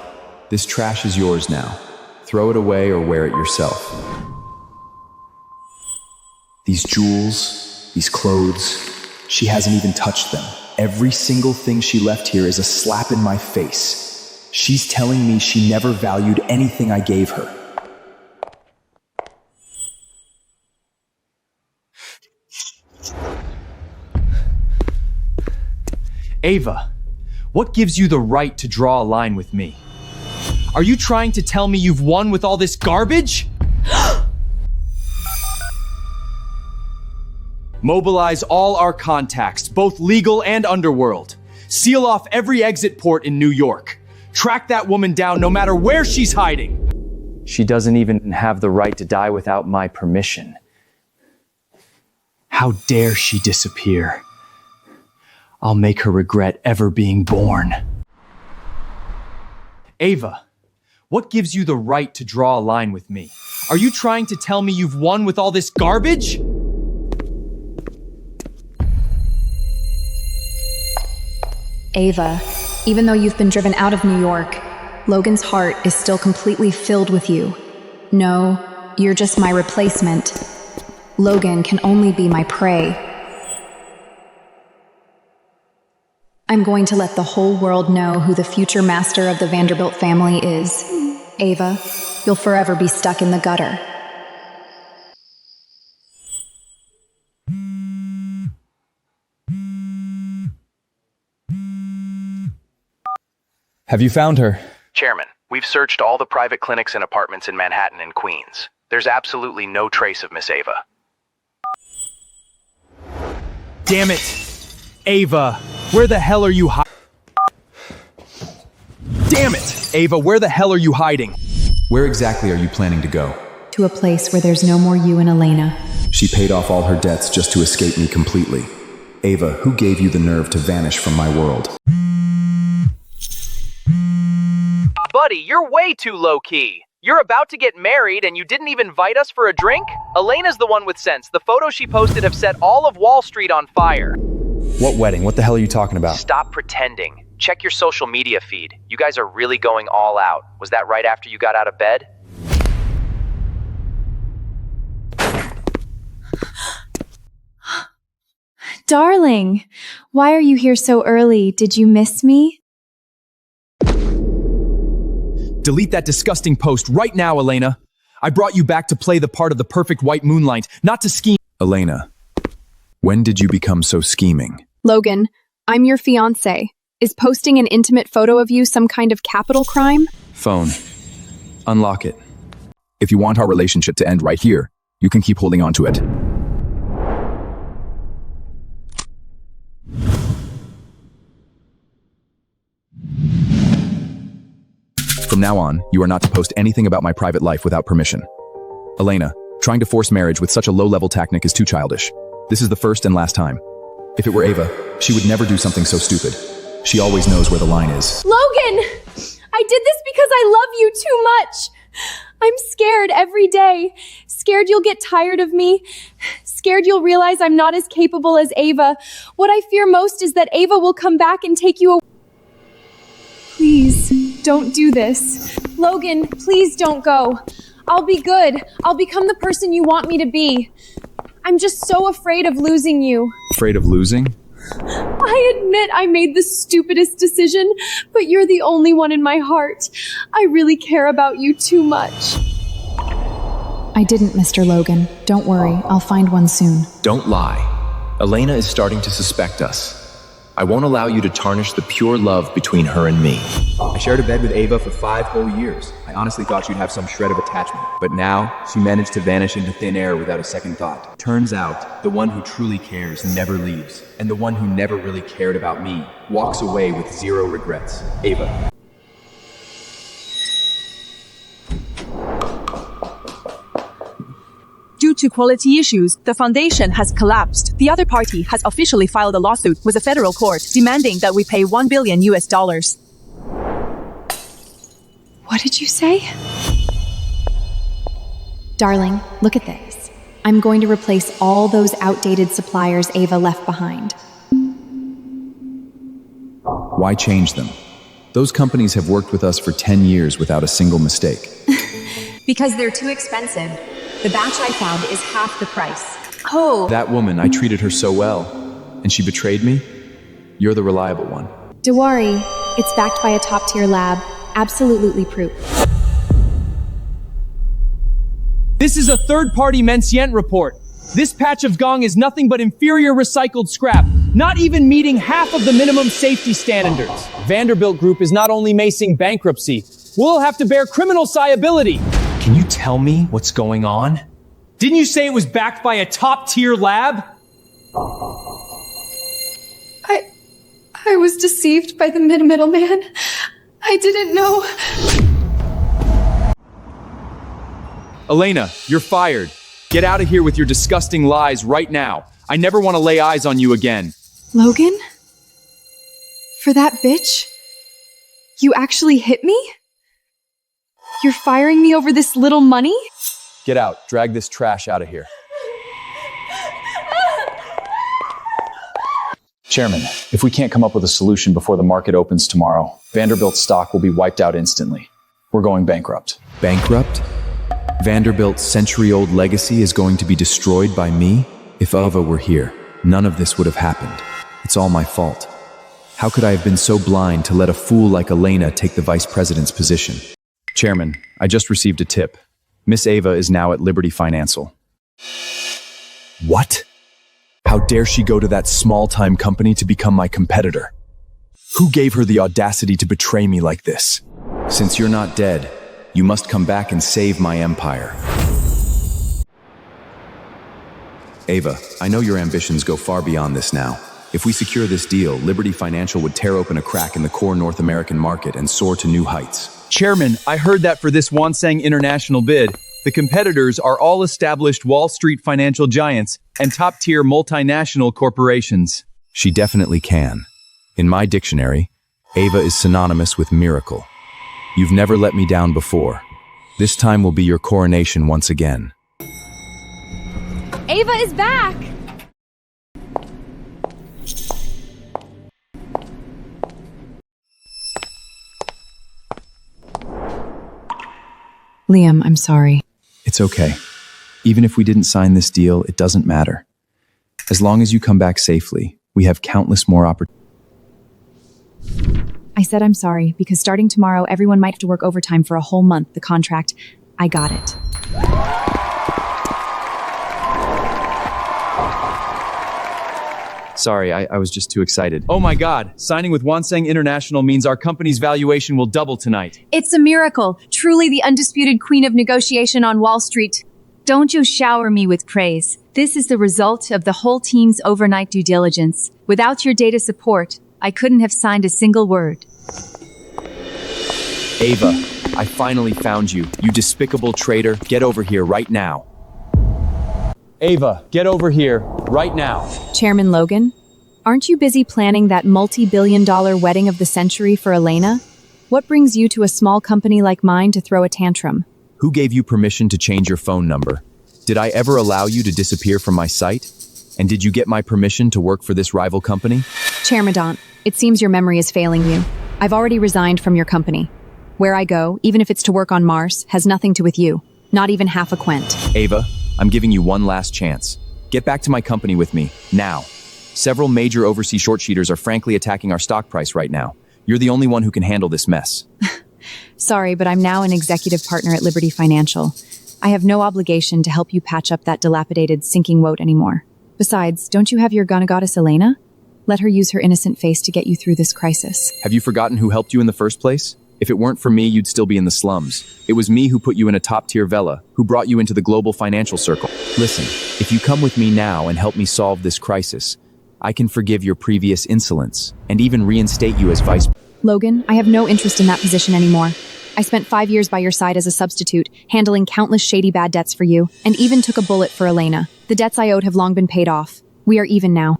This trash is yours now. Throw it away or wear it yourself. These jewels, these clothes, she hasn't even touched them. Every single thing she left here is a slap in my face. She's telling me she never valued anything I gave her. Ava, what gives you the right to draw a line with me? Are you trying to tell me you've won with all this garbage? Mobilize all our contacts, both legal and underworld. Seal off every exit port in New York. Track that woman down no matter where she's hiding. She doesn't even have the right to die without my permission. How dare she disappear? I'll make her regret ever being born. Ava, what gives you the right to draw a line with me? Are you trying to tell me you've won with all this garbage? Ava, even though you've been driven out of New York, Logan's heart is still completely filled with you. No, you're just my replacement. Logan can only be my prey. I'm going to let the whole world know who the future master of the Vanderbilt family is. Ava, you'll forever be stuck in the gutter. Have you found her? Chairman, we've searched all the private clinics and apartments in Manhattan and Queens. There's absolutely no trace of Miss Ava. Damn it! Ava, where the hell are you Damn it! Ava, where the hell are you hiding? Where exactly are you planning to go? To a place where there's no more you and Elena. She paid off all her debts just to escape me completely. Ava, who gave you the nerve to vanish from my world? Buddy, you're way too low-key. You're about to get married and you didn't even invite us for a drink? Elena's the one with sense. The photos she posted have set all of Wall Street on fire. What wedding? What the hell are you talking about? Stop pretending. Check your social media feed. You guys are really going all out. Was that right after you got out of bed? Darling, why are you here so early? Did you miss me? Delete that disgusting post right now, Elena. I brought you back to play the part of the perfect white moonlight, not to scheme. Elena, when did you become so scheming? Logan, I'm your fiancé. Is posting an intimate photo of you some kind of capital crime? Phone. Unlock it. If you want our relationship to end right here, you can keep holding on to it. From now on, you are not to post anything about my private life without permission. Elena, trying to force marriage with such a low-level tactic is too childish. This is the first and last time. If it were Ava, she would never do something so stupid. She always knows where the line is. Logan! I did this because I love you too much. I'm scared every day. Scared you'll get tired of me. Scared you'll realize I'm not as capable as Ava. What I fear most is that Ava will come back and take you away. Please, don't do this. Logan, please don't go. I'll be good. I'll become the person you want me to be. I'm just so afraid of losing you. Afraid of losing? I admit I made the stupidest decision, but you're the only one in my heart. I really care about you too much. I didn't, Mr. Logan. Don't worry, I'll find one soon. Don't lie. Elena is starting to suspect us. I won't allow you to tarnish the pure love between her and me. I shared a bed with Ava for 5 whole years. I honestly thought she'd have some shred of attachment. But now, she managed to vanish into thin air without a second thought. Turns out, the one who truly cares never leaves. And the one who never really cared about me walks away with 0 regrets. Ava. Due to quality issues, the foundation has collapsed. The other party has officially filed a lawsuit with a federal court demanding that we pay $1 billion. What did you say? Darling, look at this. I'm going to replace all those outdated suppliers Ava left behind. Why change them? Those companies have worked with us for 10 years without a single mistake. Because they're too expensive. The batch I found is half the price. Oh! That woman, I treated her so well. And she betrayed me? You're the reliable one. Don't worry, it's backed by a top-tier lab. Absolutely proof. This is a third-party Mencient report. This patch of gong is nothing but inferior recycled scrap, not even meeting half of the minimum safety standards. Vanderbilt Group is not only facing bankruptcy, we'll have to bear criminal liability. Can you tell me what's going on? Didn't you say it was backed by a top-tier lab? I was deceived by the middleman. I didn't know. Elena, you're fired. Get out of here with your disgusting lies right now. I never want to lay eyes on you again. Logan? For that bitch? You actually hit me? You're firing me over this little money? Get out. Drag this trash out of here. Chairman, if we can't come up with a solution before the market opens tomorrow, Vanderbilt stock will be wiped out instantly. We're going bankrupt. Bankrupt? Vanderbilt's century-old legacy is going to be destroyed by me? If Ava were here, none of this would have happened. It's all my fault. How could I have been so blind to let a fool like Elena take the vice president's position? Chairman, I just received a tip. Miss Ava is now at Liberty Financial. What? How dare she go to that small-time company to become my competitor? Who gave her the audacity to betray me like this? Since you're not dead, you must come back and save my empire. Ava, I know your ambitions go far beyond this now. If we secure this deal, Liberty Financial would tear open a crack in the core North American market and soar to new heights. Chairman, I heard that for this Wansang international bid, the competitors are all established Wall Street financial giants and top-tier multinational corporations. She definitely can. In my dictionary, Ava is synonymous with miracle. You've never let me down before. This time will be your coronation once again. Ava is back! Liam, I'm sorry. It's okay. Even if we didn't sign this deal, it doesn't matter. As long as you come back safely, we have countless more opportunities. I said I'm sorry because starting tomorrow, everyone might have to work overtime for a whole month. The contract, I got it. Sorry, I was just too excited. Oh my god, signing with Wanseng International means our company's valuation will double tonight. It's a miracle. Truly the undisputed queen of negotiation on Wall Street. Don't you shower me with praise. This is the result of the whole team's overnight due diligence. Without your data support, I couldn't have signed a single word. Ava, I finally found you. You despicable traitor. Get over here right now. Ava, get over here right now. Chairman Logan, aren't you busy planning that multi-billion-dollar wedding of the century for Elena? What brings you to a small company like mine to throw a tantrum? Who gave you permission to change your phone number? Did I ever allow you to disappear from my site? And did you get my permission to work for this rival company? Chairmadant, it seems your memory is failing you. I've already resigned from your company. Where I go, even if it's to work on Mars, has nothing to do with you. Not even half a quint. Ava, I'm giving you one last chance. Get back to my company with me, now. Several major overseas short sheeters are frankly attacking our stock price right now. You're the only one who can handle this mess. Sorry, but I'm now an executive partner at Liberty Financial. I have no obligation to help you patch up that dilapidated, sinking woat anymore. Besides, don't you have your goddess Elena? Let her use her innocent face to get you through this crisis. Have you forgotten who helped you in the first place? If it weren't for me, you'd still be in the slums. It was me who put you in a top-tier villa, who brought you into the global financial circle. Listen, if you come with me now and help me solve this crisis, I can forgive your previous insolence and even reinstate you as vice. Logan, I have no interest in that position anymore. I spent 5 years by your side as a substitute, handling countless shady bad debts for you, and even took a bullet for Elena. The debts I owed have long been paid off. We are even now.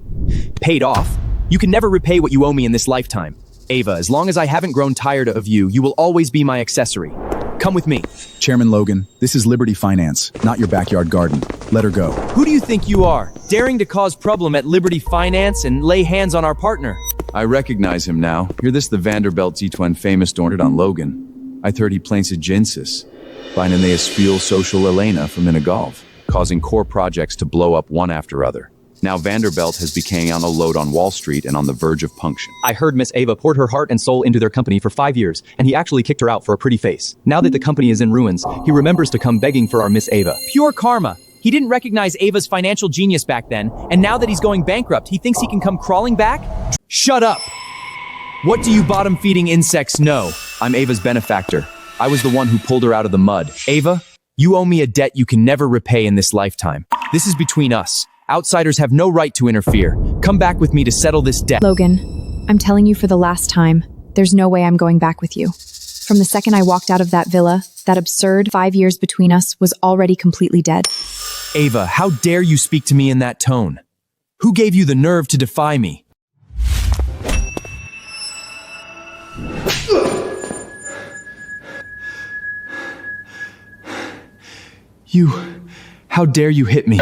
Paid off? You can never repay what you owe me in this lifetime. Ava, as long as I haven't grown tired of you, you will always be my accessory. Come with me. Chairman Logan, this is Liberty Finance, not your backyard garden. Let her go. Who do you think you are, daring to cause problem at Liberty Finance and lay hands on our partner? I recognize him now. You're this the Vanderbilt Z-Twin famous dorned on Logan. I heard he plains a jinsis. Finding they spiel social Elena from Minigolf, causing core projects to blow up one after other. Now Vanderbilt has become on a load on Wall Street and on the verge of punction. I heard Miss Ava poured her heart and soul into their company for 5 years, and he actually kicked her out for a pretty face. Now that the company is in ruins, he remembers to come begging for our Miss Ava. Pure karma. He didn't recognize Ava's financial genius back then, and now that he's going bankrupt, he thinks he can come crawling back? Shut up! What do you bottom-feeding insects know? I'm Ava's benefactor. I was the one who pulled her out of the mud. Ava, you owe me a debt you can never repay in this lifetime. This is between us. Outsiders have no right to interfere. Come back with me to settle this debt. Logan, I'm telling you for the last time, there's no way I'm going back with you. From the second I walked out of that villa, that absurd 5 years between us was already completely dead. Ava, how dare you speak to me in that tone? Who gave you the nerve to defy me? How dare you hit me?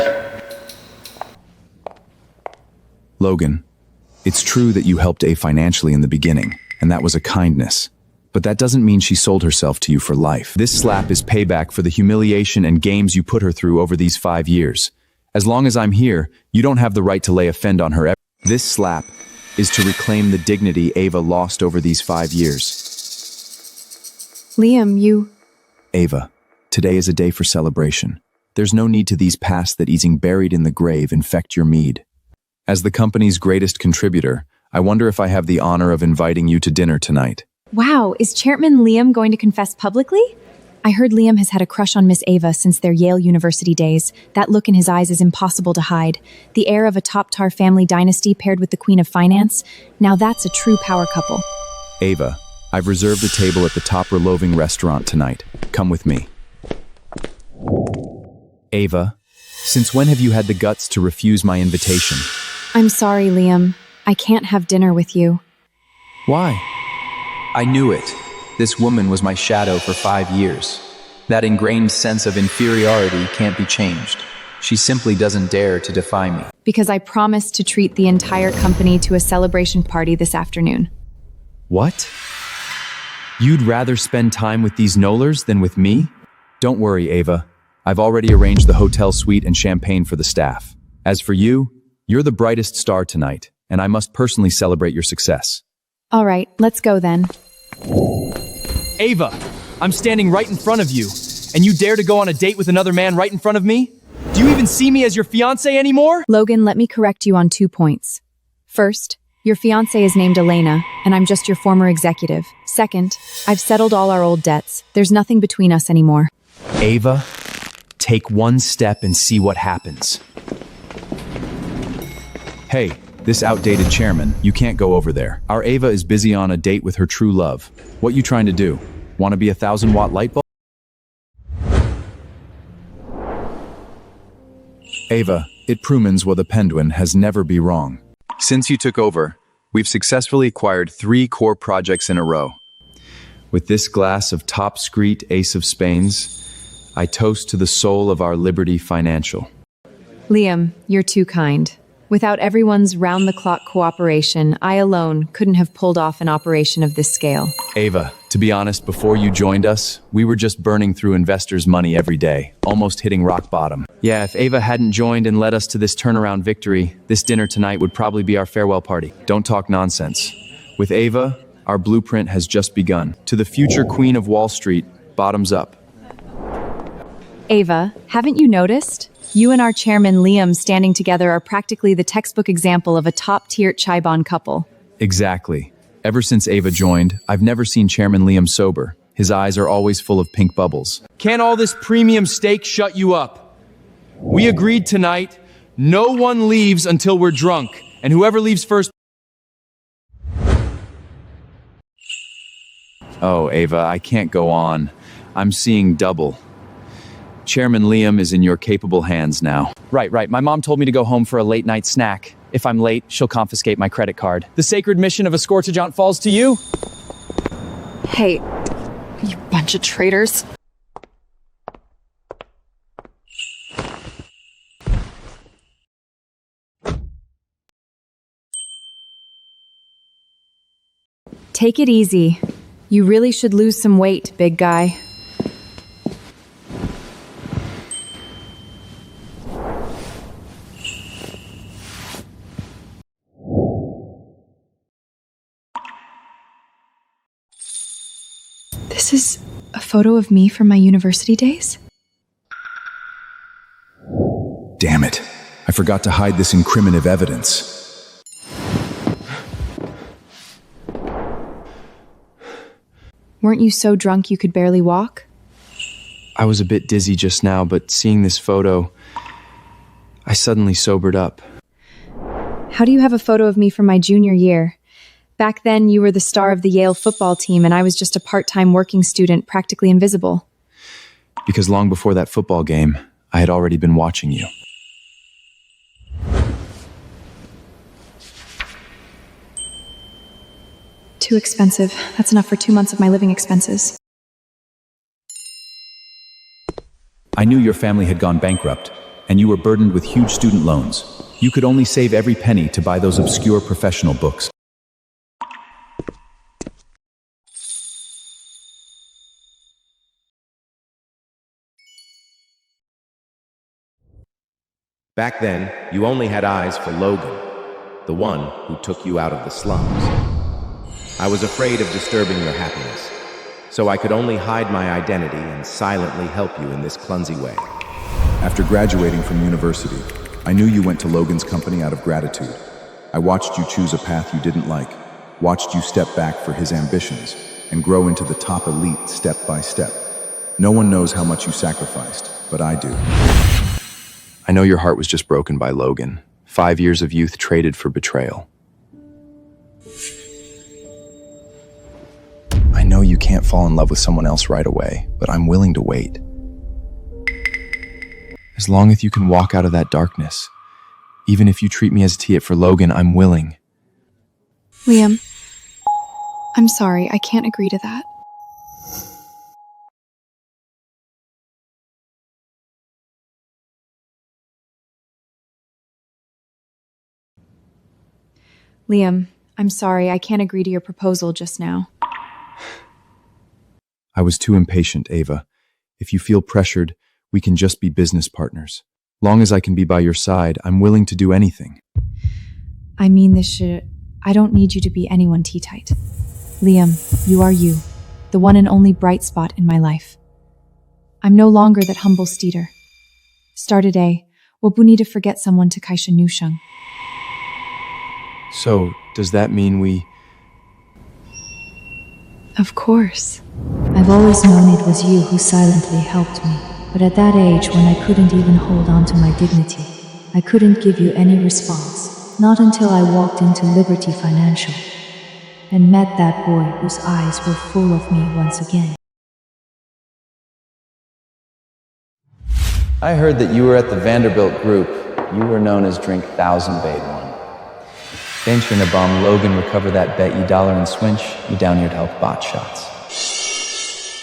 Logan, it's true that you helped A financially in the beginning, and that was a kindness. But that doesn't mean she sold herself to you for life. This slap is payback for the humiliation and games you put her through over these 5 years. As long as I'm here, you don't have the right to lay a fend on her. This slap is to reclaim the dignity Ava lost over these 5 years. Liam, you... Ava, today is a day for celebration. There's no need to these pasts that easing buried in the grave infect your mead. As the company's greatest contributor, I wonder if I have the honor of inviting you to dinner tonight. Wow, is Chairman Liam going to confess publicly? I heard Liam has had a crush on Miss Ava since their Yale University days. That look in his eyes is impossible to hide. The heir of a top-tar family dynasty paired with the Queen of Finance. Now that's a true power couple. Ava, I've reserved a table at the top Reloving restaurant tonight. Come with me. Ava, since when have you had the guts to refuse my invitation? I'm sorry, Liam. I can't have dinner with you. Why? I knew it. This woman was my shadow for 5 years. That ingrained sense of inferiority can't be changed. She simply doesn't dare to defy me. Because I promised to treat the entire company to a celebration party this afternoon. What? You'd rather spend time with these Knowlers than with me? Don't worry, Ava. I've already arranged the hotel suite and champagne for the staff. As for you, you're the brightest star tonight, and I must personally celebrate your success. All right, let's go then. Ava, I'm standing right in front of you, and you dare to go on a date with another man right in front of me? Do you even see me as your fiancé anymore? Logan, let me correct you on 2 points. First, your fiancé is named Elena, and I'm just your former executive. Second, I've settled all our old debts. There's nothing between us anymore. Ava, take one step and see what happens. Hey, this outdated chairman, you can't go over there. Our Ava is busy on a date with her true love. What you trying to do? Want to be a 1,000-watt light bulb? Ava, it prumens what the penguin has never be wrong. Since you took over, we've successfully acquired 3 core projects in a row. With this glass of top screet Ace of Spades, I toast to the soul of our Liberty Financial. Liam, you're too kind. Without everyone's round-the-clock cooperation, I alone couldn't have pulled off an operation of this scale. Ava, to be honest, before you joined us, we were just burning through investors' money every day, almost hitting rock bottom. Yeah, if Ava hadn't joined and led us to this turnaround victory, this dinner tonight would probably be our farewell party. Don't talk nonsense. With Ava, our blueprint has just begun. To the future queen of Wall Street, bottoms up. Ava, haven't you noticed? You and our chairman Liam standing together are practically the textbook example of a top-tier Chaibon couple. Exactly. Ever since Ava joined, I've never seen Chairman Liam sober. His eyes are always full of pink bubbles. Can't all this premium steak shut you up? We agreed tonight, no one leaves until we're drunk, and whoever leaves first... Oh, Ava, I can't go on. I'm seeing double. Chairman Liam is in your capable hands now. Right. My mom told me to go home for a late-night snack. If I'm late, she'll confiscate my credit card. The sacred mission of escortageant falls to you? Hey, you bunch of traitors. Take it easy. You really should lose some weight, big guy. This is a photo of me from my university days? Damn it. I forgot to hide this incriminative evidence. Weren't you so drunk you could barely walk? I was a bit dizzy just now, but seeing this photo, I suddenly sobered up. How do you have a photo of me from my junior year? Back then, you were the star of the Yale football team, and I was just a part-time working student, practically invisible. Because long before that football game, I had already been watching you. Too expensive. That's enough for 2 months of my living expenses. I knew your family had gone bankrupt, and you were burdened with huge student loans. You could only save every penny to buy those obscure professional books. Back then, you only had eyes for Logan, the one who took you out of the slums. I was afraid of disturbing your happiness, so I could only hide my identity and silently help you in this clumsy way. After graduating from university, I knew you went to Logan's company out of gratitude. I watched you choose a path you didn't like, watched you step back for his ambitions, and grow into the top elite step by step. No one knows how much you sacrificed, but I do. I know your heart was just broken by Logan. 5 years of youth traded for betrayal. I know you can't fall in love with someone else right away, but I'm willing to wait. As long as you can walk out of that darkness, even if you treat me as a ticket for Logan, I'm willing. Liam, I'm sorry, I can't agree to that. Liam, I'm sorry, I can't agree to your proposal just now. I was too impatient, Ava. If you feel pressured, we can just be business partners. Long as I can be by your side, I'm willing to do anything. I mean, I don't need you to be anyone T-tight. Liam, you are you, the one and only bright spot in my life. I'm no longer that humble steeder. Start a day, wabuni to forget someone to kaisha nushang. So, does that mean we... Of course. I've always known it was you who silently helped me. But at that age, when I couldn't even hold on to my dignity, I couldn't give you any response. Not until I walked into Liberty Financial and met that boy whose eyes were full of me once again. I heard that you were at the Vanderbilt group. You were known as Drink 1000 Bade One. Venture in a bomb Logan recover that bet you dollar and swinch, you down here to help bot shots.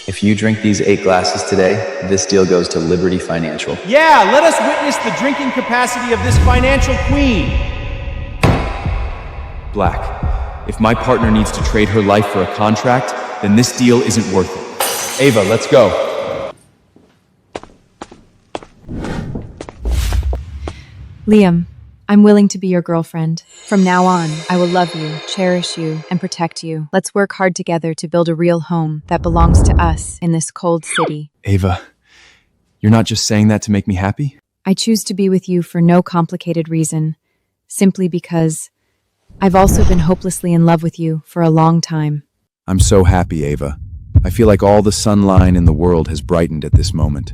If you drink these 8 glasses today, this deal goes to Liberty Financial. Yeah, let us witness the drinking capacity of this financial queen. Black, if my partner needs to trade her life for a contract, then this deal isn't worth it. Ava, let's go. Liam, I'm willing to be your girlfriend. From now on, I will love you, cherish you, and protect you. Let's work hard together to build a real home that belongs to us in this cold city. Ava, you're not just saying that to make me happy? I choose to be with you for no complicated reason, simply because I've also been hopelessly in love with you for a long time. I'm so happy, Ava. I feel like all the sunline in the world has brightened at this moment.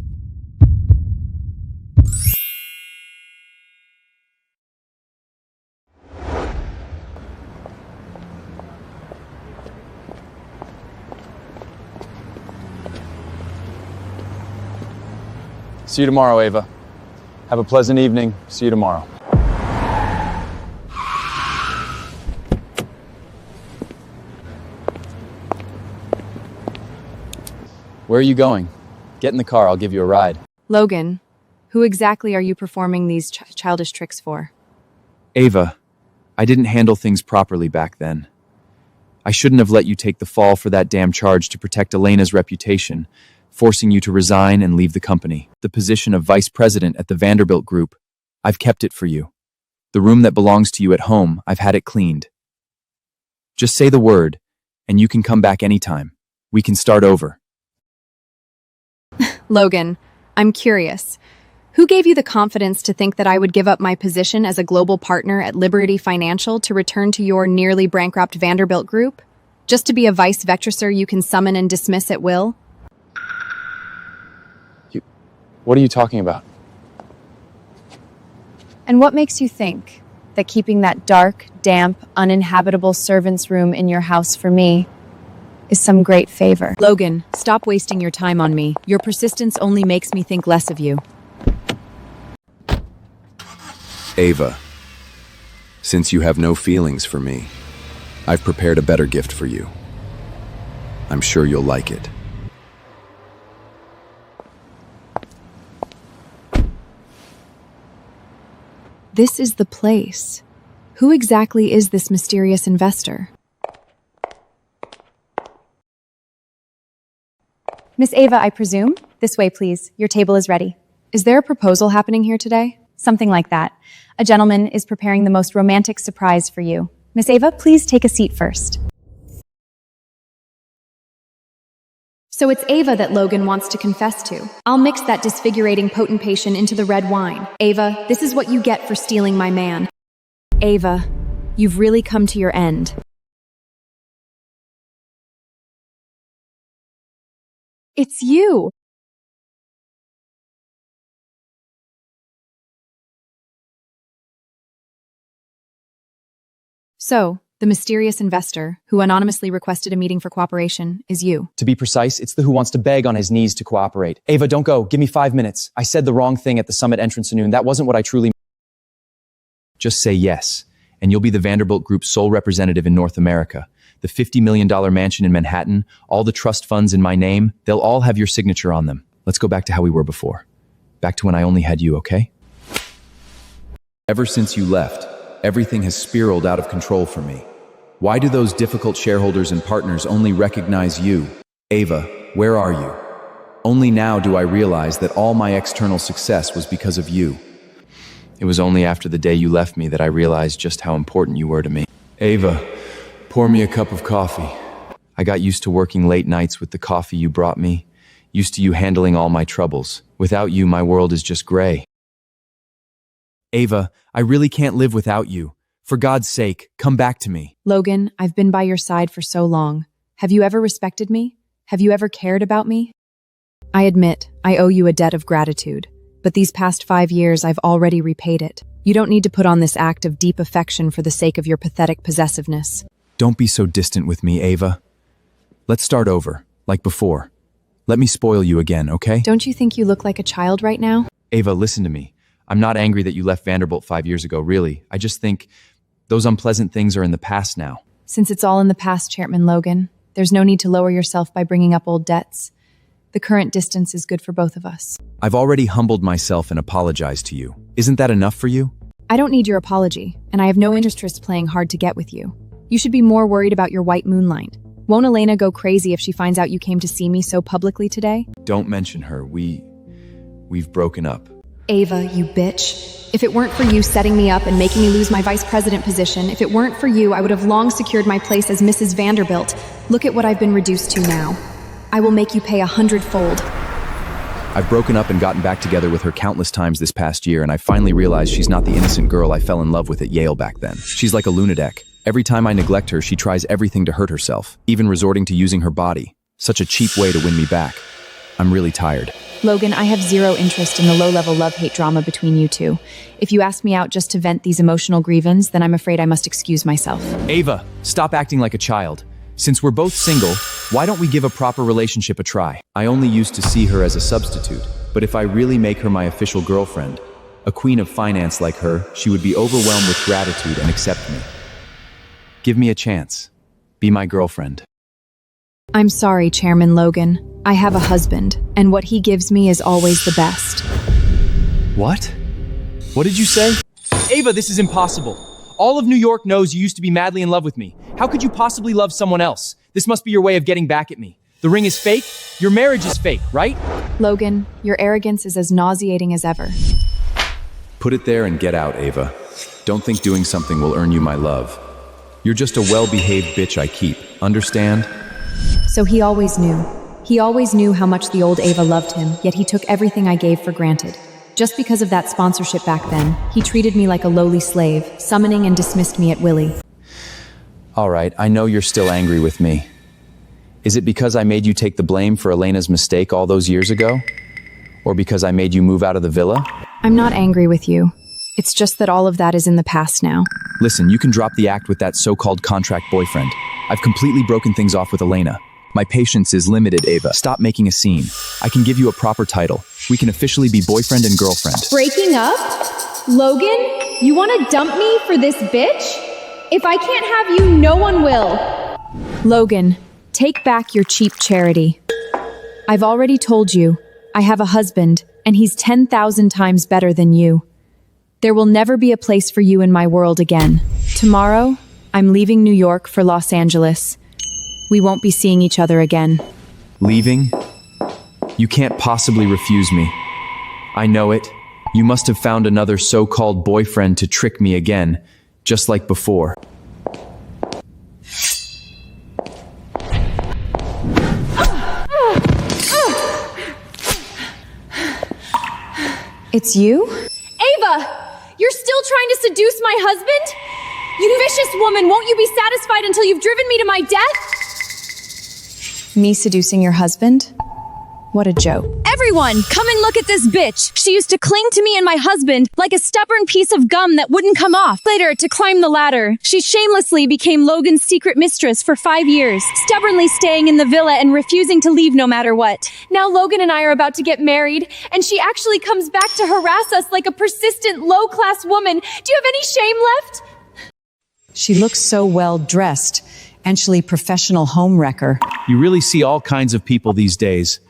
See you tomorrow, Ava. Have a pleasant evening. See you tomorrow. Where are you going? Get in the car, I'll give you a ride. Logan, who exactly are you performing these childish tricks for? Ava, I didn't handle things properly back then. I shouldn't have let you take the fall for that damn charge to protect Elena's reputation, forcing you to resign and leave the company. The position of vice president at the Vanderbilt Group, I've kept it for you. The room that belongs to you at home, I've had it cleaned. Just say the word, and you can come back anytime. We can start over. Logan, I'm curious. Who gave you the confidence to think that I would give up my position as a global partner at Liberty Financial to return to your nearly bankrupt Vanderbilt Group? Just to be a vice vectresser you can summon and dismiss at will? What are you talking about? And what makes you think that keeping that dark, damp, uninhabitable servant's room in your house for me is some great favor? Logan, stop wasting your time on me. Your persistence only makes me think less of you. Ava, since you have no feelings for me, I've prepared a better gift for you. I'm sure you'll like it. This is the place. Who exactly is this mysterious investor? Miss Ava, I presume? This way, please. Your table is ready. Is there a proposal happening here today? Something like that. A gentleman is preparing the most romantic surprise for you. Miss Ava, please take a seat first. So it's Ava that Logan wants to confess to. I'll mix that disfigurating potentation into the red wine. Ava, this is what you get for stealing my man. Ava, you've really come to your end. It's you! So, the mysterious investor, who anonymously requested a meeting for cooperation, is you. To be precise, it's the who wants to beg on his knees to cooperate. Ava, don't go. Give me 5 minutes. I said the wrong thing at the summit entrance at noon. That wasn't what I truly... Just say yes, and you'll be the Vanderbilt Group's sole representative in North America. The $50 million mansion in Manhattan, all the trust funds in my name, they'll all have your signature on them. Let's go back to how we were before. Back to when I only had you, okay? Ever since you left, Everything has spiraled out of control for me. Why do those difficult shareholders and partners only recognize you? Ava, where are you? Only now do I realize that all my external success was because of you. It was only after the day you left me that I realized just how important you were to me. Ava, pour me a cup of coffee. I got used to working late nights with the coffee you brought me, used to you handling all my troubles. Without you, my world is just gray. Ava, I really can't live without you. For God's sake, come back to me. Logan, I've been by your side for so long. Have you ever respected me? Have you ever cared about me? I admit, I owe you a debt of gratitude, but these past 5 years I've already repaid it. You don't need to put on this act of deep affection for the sake of your pathetic possessiveness. Don't be so distant with me, Ava. Let's start over, like before. Let me spoil you again, okay? Don't you think you look like a child right now? Ava, listen to me. I'm not angry that you left Vanderbilt 5 years ago, really. I just think those unpleasant things are in the past now. Since it's all in the past, Chairman Logan, there's no need to lower yourself by bringing up old debts. The current distance is good for both of us. I've already humbled myself and apologized to you. Isn't that enough for you? I don't need your apology, and I have no interest playing hard to get with you. You should be more worried about your white moonlight. Won't Elena go crazy if she finds out you came to see me so publicly today? Don't mention her. We've broken up. Ava, you bitch. If it weren't for you setting me up and making me lose my vice president position, if it weren't for you, I would have long secured my place as Mrs. Vanderbilt. Look at what I've been reduced to now. I will make you pay 100-fold. I've broken up and gotten back together with her countless times this past year, and I finally realized she's not the innocent girl I fell in love with at Yale back then. She's like a lunatic. Every time I neglect her, she tries everything to hurt herself, even resorting to using her body. Such a cheap way to win me back. I'm really tired. Logan, I have zero interest in the low-level love-hate drama between you two. If you ask me out just to vent these emotional grievances, then I'm afraid I must excuse myself. Ava, stop acting like a child. Since we're both single, why don't we give a proper relationship a try? I only used to see her as a substitute, but if I really make her my official girlfriend, a queen of finance like her, she would be overwhelmed with gratitude and accept me. Give me a chance. Be my girlfriend. I'm sorry, Chairman Logan. I have a husband, and what he gives me is always the best. What? What did you say? Ava, this is impossible. All of New York knows you used to be madly in love with me. How could you possibly love someone else? This must be your way of getting back at me. The ring is fake. Your marriage is fake, right? Logan, your arrogance is as nauseating as ever. Put it there and get out, Ava. Don't think doing something will earn you my love. You're just a well-behaved bitch I keep. Understand? So he always knew. He always knew how much the old Ava loved him, yet he took everything I gave for granted. Just because of that sponsorship back then, he treated me like a lowly slave, summoning and dismissed me at Willy. All right, I know you're still angry with me. Is it because I made you take the blame for Elena's mistake all those years ago? Or because I made you move out of the villa? I'm not angry with you. It's just that all of that is in the past now. Listen, you can drop the act with that so-called contract boyfriend. I've completely broken things off with Elena. My patience is limited, Ava. Stop making a scene. I can give you a proper title. We can officially be boyfriend and girlfriend. Breaking up? Logan, you want to dump me for this bitch? If I can't have you, no one will. Logan, take back your cheap charity. I've already told you, I have a husband, and he's 10,000 times better than you. There will never be a place for you in my world again. Tomorrow, I'm leaving New York for Los Angeles. We won't be seeing each other again. Leaving? You can't possibly refuse me. I know it. You must have found another so-called boyfriend to trick me again, just like before. It's you? Ava! You're still trying to seduce my husband? You vicious woman, won't you be satisfied until you've driven me to my death? Me seducing your husband? What a joke. Everyone, come and look at this bitch. She used to cling to me and my husband like a stubborn piece of gum that wouldn't come off. Later, to climb the ladder, she shamelessly became Logan's secret mistress for 5 years, stubbornly staying in the villa and refusing to leave no matter what. Now Logan and I are about to get married, and she actually comes back to harass us like a persistent, low-class woman. Do you have any shame left? She looks so well dressed. Actually, professional home wrecker. You really see all kinds of people these days.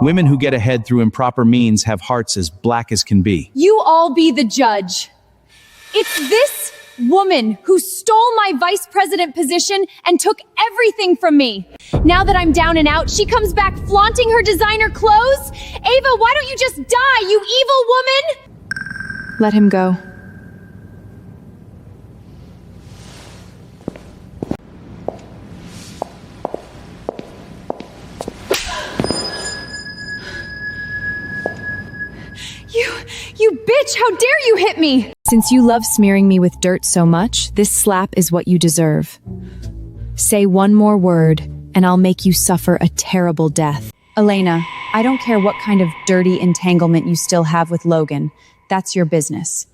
Women who get ahead through improper means have hearts as black as can be. You all be the judge. It's this woman who stole my vice president position and took everything from me. Now that I'm down and out, she comes back flaunting her designer clothes. Ava, why don't you just die, you evil woman? Let him go. You bitch, how dare you hit me? Since you love smearing me with dirt so much, this slap is what you deserve. Say one more word, and I'll make you suffer a terrible death. Elena, I don't care what kind of dirty entanglement you still have with Logan. That's your business.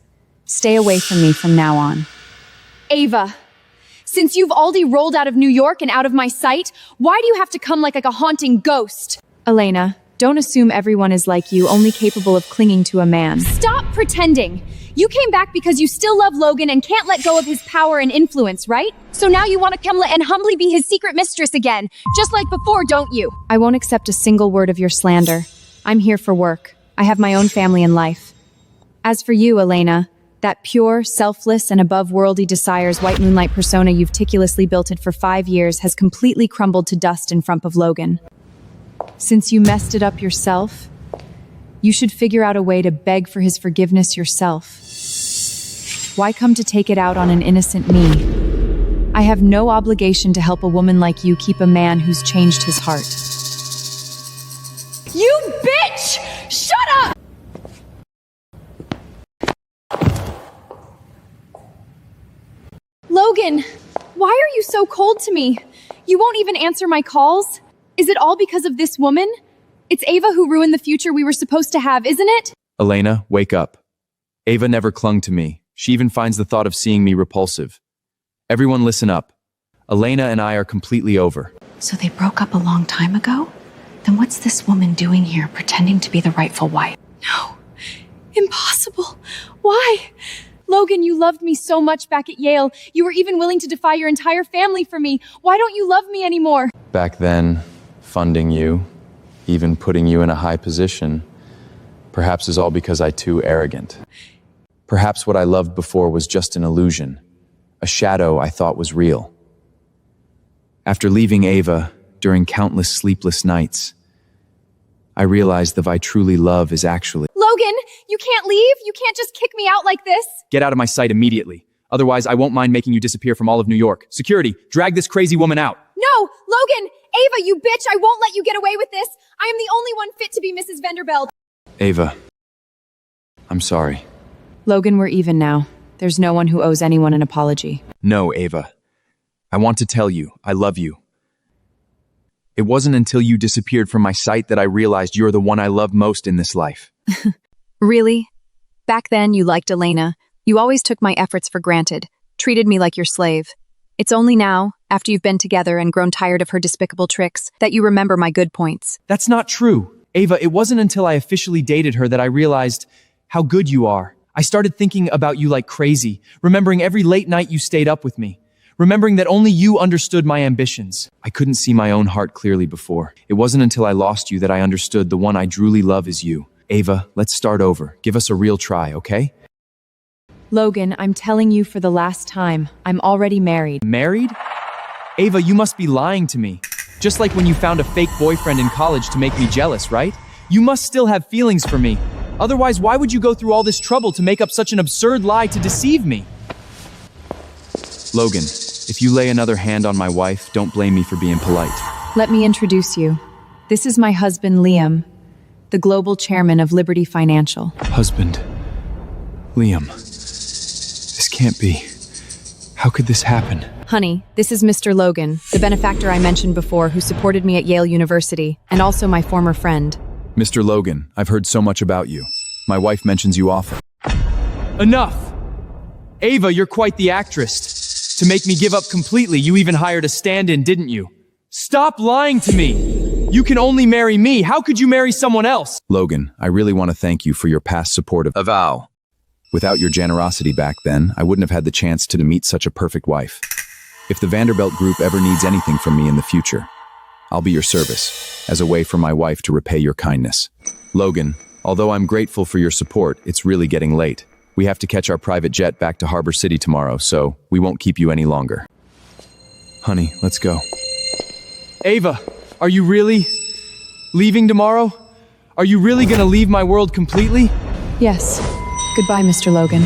Stay away from me from now on. Ava, since you've already rolled out of New York and out of my sight, why do you have to come like a haunting ghost? Elena, don't assume everyone is like you, only capable of clinging to a man. Stop pretending! You came back because you still love Logan and can't let go of his power and influence, right? So now you want to come and humbly be his secret mistress again, just like before, don't you? I won't accept a single word of your slander. I'm here for work. I have my own family and life. As for you, Elena, that pure, selfless, and above-worldly desires white moonlight persona you've meticulously built it for 5 years has completely crumbled to dust in front of Logan. Since you messed it up yourself, you should figure out a way to beg for his forgiveness yourself. Why come to take it out on an innocent me? I have no obligation to help a woman like you keep a man who's changed his heart. You bitch! Shut up! Logan, why are you so cold to me? You won't even answer my calls? Is it all because of this woman? It's Ava who ruined the future we were supposed to have, isn't it? Elena, wake up. Ava never clung to me. She even finds the thought of seeing me repulsive. Everyone listen up. Elena and I are completely over. So they broke up a long time ago? Then what's this woman doing here, pretending to be the rightful wife? No. Impossible. Why? Logan, you loved me so much back at Yale. You were even willing to defy your entire family for me. Why don't you love me anymore? Back then, funding you, even putting you in a high position, perhaps is all because I'm too arrogant. Perhaps what I loved before was just an illusion, a shadow I thought was real. After leaving Ava, during countless sleepless nights, I realized that I truly love is actually— Logan, you can't leave. You can't just kick me out like this. Get out of my sight immediately. Otherwise, I won't mind making you disappear from all of New York. Security, drag this crazy woman out. No, Logan, Ava, you bitch, I won't let you get away with this. I am the only one fit to be Mrs. Vanderbilt. Ava, I'm sorry. Logan, we're even now. There's no one who owes anyone an apology. No, Ava. I want to tell you, I love you. It wasn't until you disappeared from my sight that I realized you're the one I love most in this life. Really? Back then, you liked Elena. You always took my efforts for granted, treated me like your slave. It's only now, after you've been together and grown tired of her despicable tricks, that you remember my good points. That's not true. Ava, it wasn't until I officially dated her that I realized how good you are. I started thinking about you like crazy, remembering every late night you stayed up with me. Remembering that only you understood my ambitions. I couldn't see my own heart clearly before. It wasn't until I lost you that I understood the one I truly love is you. Ava, let's start over. Give us a real try, okay? Logan, I'm telling you for the last time, I'm already married. Married? Ava, you must be lying to me. Just like when you found a fake boyfriend in college to make me jealous, right? You must still have feelings for me. Otherwise, why would you go through all this trouble to make up such an absurd lie to deceive me? Logan, if you lay another hand on my wife, don't blame me for being polite. Let me introduce you. This is my husband, Liam, the global chairman of Liberty Financial. Husband, Liam, this can't be. How could this happen? Honey, this is Mr. Logan, the benefactor I mentioned before who supported me at Yale University, and also my former friend. Mr. Logan, I've heard so much about you. My wife mentions you often. Enough! Ava, you're quite the actress. To make me give up completely, you even hired a stand-in, didn't you? Stop lying to me! You can only marry me. How could you marry someone else? Logan, I really want to thank you for your past support of Val. Without your generosity back then, I wouldn't have had the chance to meet such a perfect wife. If the Vanderbilt Group ever needs anything from me in the future, I'll be your service, as a way for my wife to repay your kindness. Logan, although I'm grateful for your support, it's really getting late. We have to catch our private jet back to Harbor City tomorrow, so we won't keep you any longer. Honey, let's go. Ava, are you really leaving tomorrow? Are you really gonna leave my world completely? Yes. Goodbye, Mr. Logan.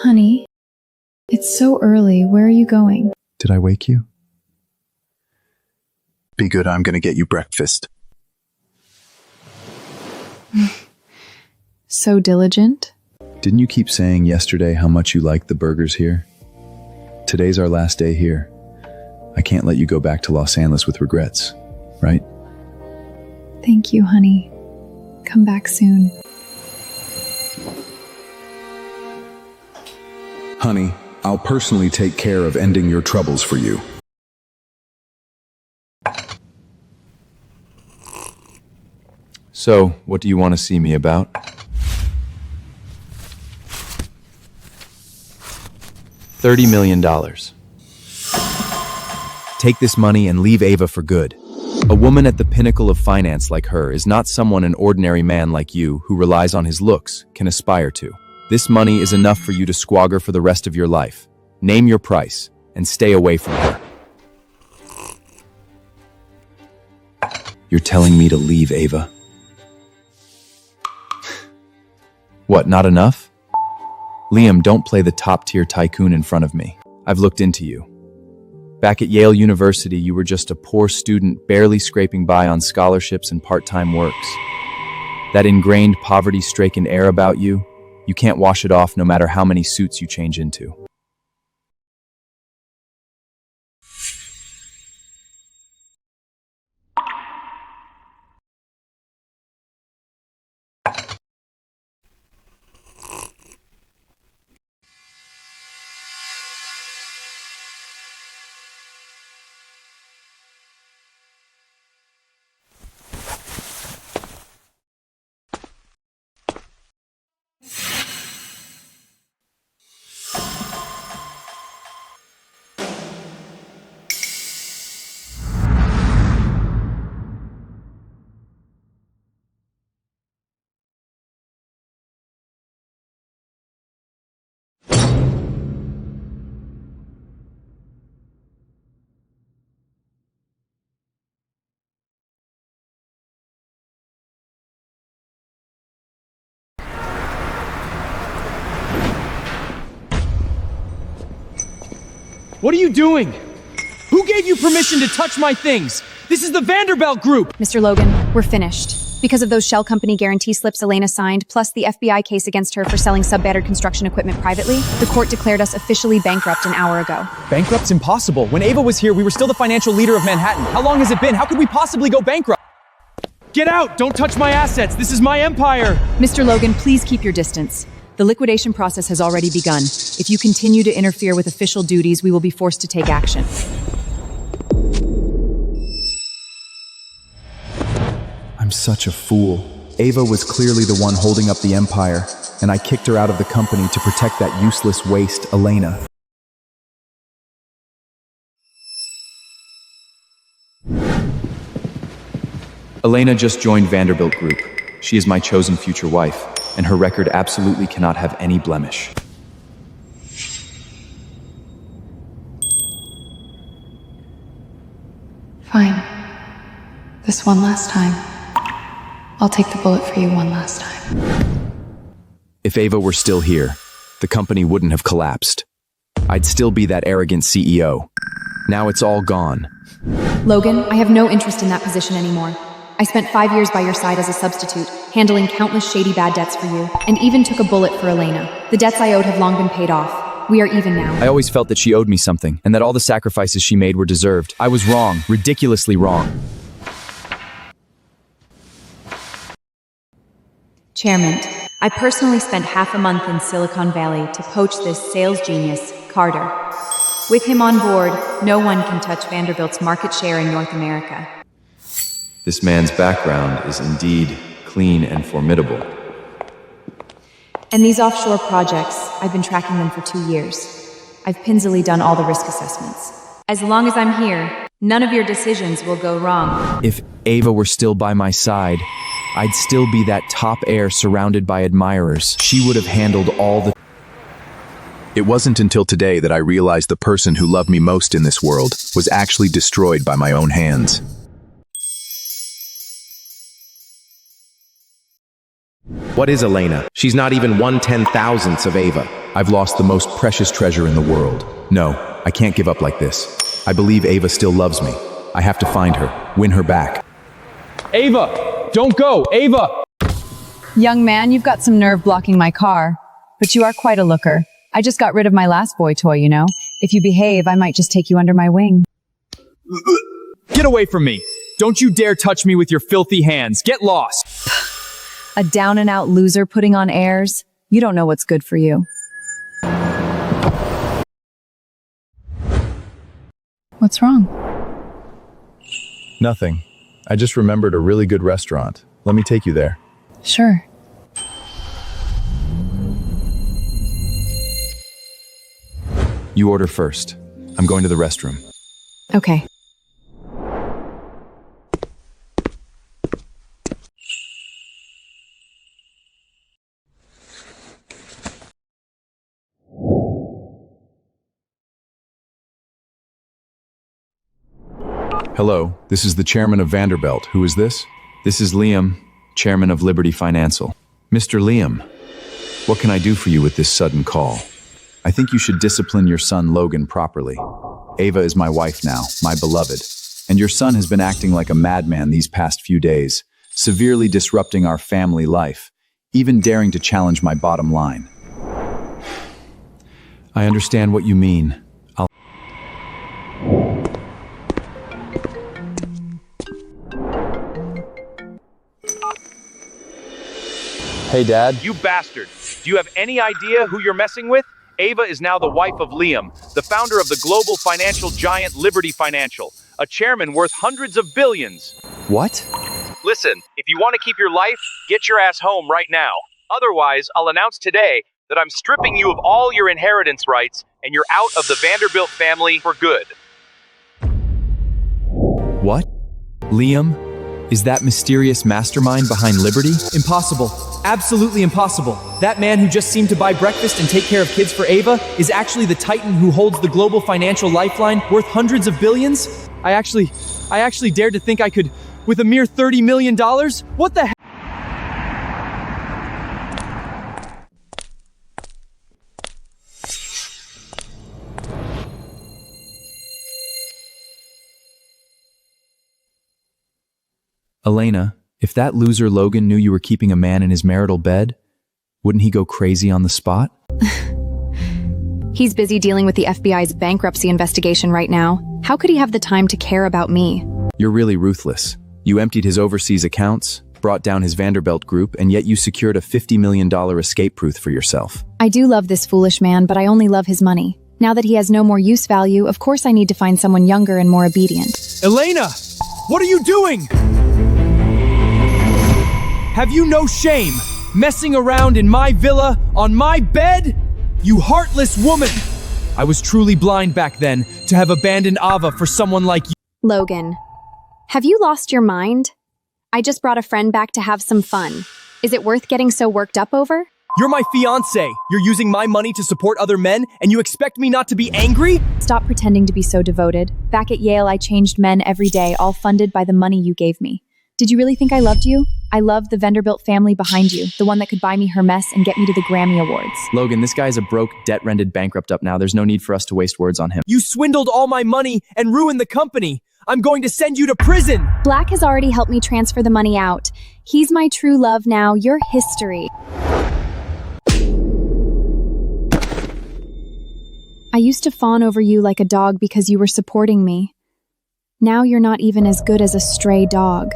Honey, it's so early. Where are you going? Did I wake you? Be good, I'm gonna get you breakfast. So diligent? Didn't you keep saying yesterday how much you liked the burgers here? Today's our last day here. I can't let you go back to Los Angeles with regrets, right? Thank you, honey. Come back soon. Honey, I'll personally take care of ending your troubles for you. So, what do you want to see me about? $30 million. Take this money and leave Ava for good. A woman at the pinnacle of finance like her is not someone an ordinary man like you, who relies on his looks, can aspire to. This money is enough for you to squander for the rest of your life. Name your price, and stay away from her. You're telling me to leave Ava? What, not enough? Liam, don't play the top-tier tycoon in front of me. I've looked into you. Back at Yale University, you were just a poor student barely scraping by on scholarships and part-time works. That ingrained poverty-stricken air about you, you can't wash it off no matter how many suits you change into. What are you doing? Who gave you permission to touch my things? This is the Vanderbilt Group! Mr. Logan, we're finished. Because of those shell company guarantee slips Elena signed, plus the FBI case against her for selling subbattered construction equipment privately, the court declared us officially bankrupt an hour ago. Bankrupt's impossible. When Ava was here, we were still the financial leader of Manhattan. How long has it been? How could we possibly go bankrupt? Get out! Don't touch my assets! This is my empire! Mr. Logan, please keep your distance. The liquidation process has already begun. If you continue to interfere with official duties, we will be forced to take action. I'm such a fool. Ava was clearly the one holding up the empire, and I kicked her out of the company to protect that useless waste, Elena. Elena just joined Vanderbilt Group. She is my chosen future wife, and her record absolutely cannot have any blemish. Fine. This one last time. I'll take the bullet for you one last time. If Ava were still here, the company wouldn't have collapsed. I'd still be that arrogant CEO. Now it's all gone. Logan, I have no interest in that position anymore. I spent 5 years by your side as a substitute, handling countless shady bad debts for you, and even took a bullet for Elena. The debts I owed have long been paid off. We are even now. I always felt that she owed me something, and that all the sacrifices she made were deserved. I was wrong, ridiculously wrong. Chairman, I personally spent half a month in Silicon Valley to poach this sales genius, Carter. With him on board, no one can touch Vanderbilt's market share in North America. This man's background is indeed clean and formidable. And these offshore projects, I've been tracking them for 2 years. I've pinzily done all the risk assessments. As long as I'm here, none of your decisions will go wrong. If Ava were still by my side, I'd still be that top heir surrounded by admirers. She would have handled all the... It wasn't until today that I realized the person who loved me most in this world was actually destroyed by my own hands. What is Elena? She's not even 1/10,000th of Ava. I've lost the most precious treasure in the world. No, I can't give up like this. I believe Ava still loves me. I have to find her, win her back. Ava! Don't go! Ava! Young man, you've got some nerve blocking my car. But you are quite a looker. I just got rid of my last boy toy, you know. If you behave, I might just take you under my wing. Get away from me! Don't you dare touch me with your filthy hands! Get lost! A down-and-out loser putting on airs? You don't know what's good for you. What's wrong? Nothing. I just remembered a really good restaurant. Let me take you there. Sure. You order first. I'm going to the restroom. Okay. Hello, this is the chairman of Vanderbilt. Who is this? This is Liam, chairman of Liberty Financial. Mr. Liam, what can I do for you with this sudden call? I think you should discipline your son Logan properly. Ava is my wife now, my beloved, and your son has been acting like a madman these past few days, severely disrupting our family life, even daring to challenge my bottom line. I understand what you mean. Hey, Dad. You bastard! Do you have any idea who you're messing with? Ava is now the wife of Liam, the founder of the global financial giant Liberty Financial, a chairman worth hundreds of billions. What? Listen, if you want to keep your life, get your ass home right now. Otherwise, I'll announce today that I'm stripping you of all your inheritance rights and you're out of the Vanderbilt family for good. What? Liam? Is that mysterious mastermind behind Liberty? Impossible. Absolutely impossible. That man who just seemed to buy breakfast and take care of kids for Ava is actually the titan who holds the global financial lifeline worth hundreds of billions? I actually dared to think I could, with a mere $30 million? What the heck? Elena, if that loser Logan knew you were keeping a man in his marital bed, wouldn't he go crazy on the spot? He's busy dealing with the FBI's bankruptcy investigation right now. How could he have the time to care about me? You're really ruthless. You emptied his overseas accounts, brought down his Vanderbilt group, and yet you secured a $50 million escape proof for yourself. I do love this foolish man, but I only love his money. Now that he has no more use value, of course I need to find someone younger and more obedient. Elena! What are you doing? Have you no shame? Messing around in my villa, on my bed? You heartless woman! I was truly blind back then to have abandoned Ava for someone like you. Logan, have you lost your mind? I just brought a friend back to have some fun. Is it worth getting so worked up over? You're my fiancé. You're using my money to support other men, and you expect me not to be angry? Stop pretending to be so devoted. Back at Yale, I changed men every day, all funded by the money you gave me. Did you really think I loved you? I loved the Vanderbilt family behind you, the one that could buy me Hermes and get me to the Grammy Awards. Logan, this guy's a broke, debt-rented bankrupt up now. There's no need for us to waste words on him. You swindled all my money and ruined the company. I'm going to send you to prison. Black has already helped me transfer the money out. He's my true love now. You're history. I used to fawn over you like a dog because you were supporting me. Now you're not even as good as a stray dog.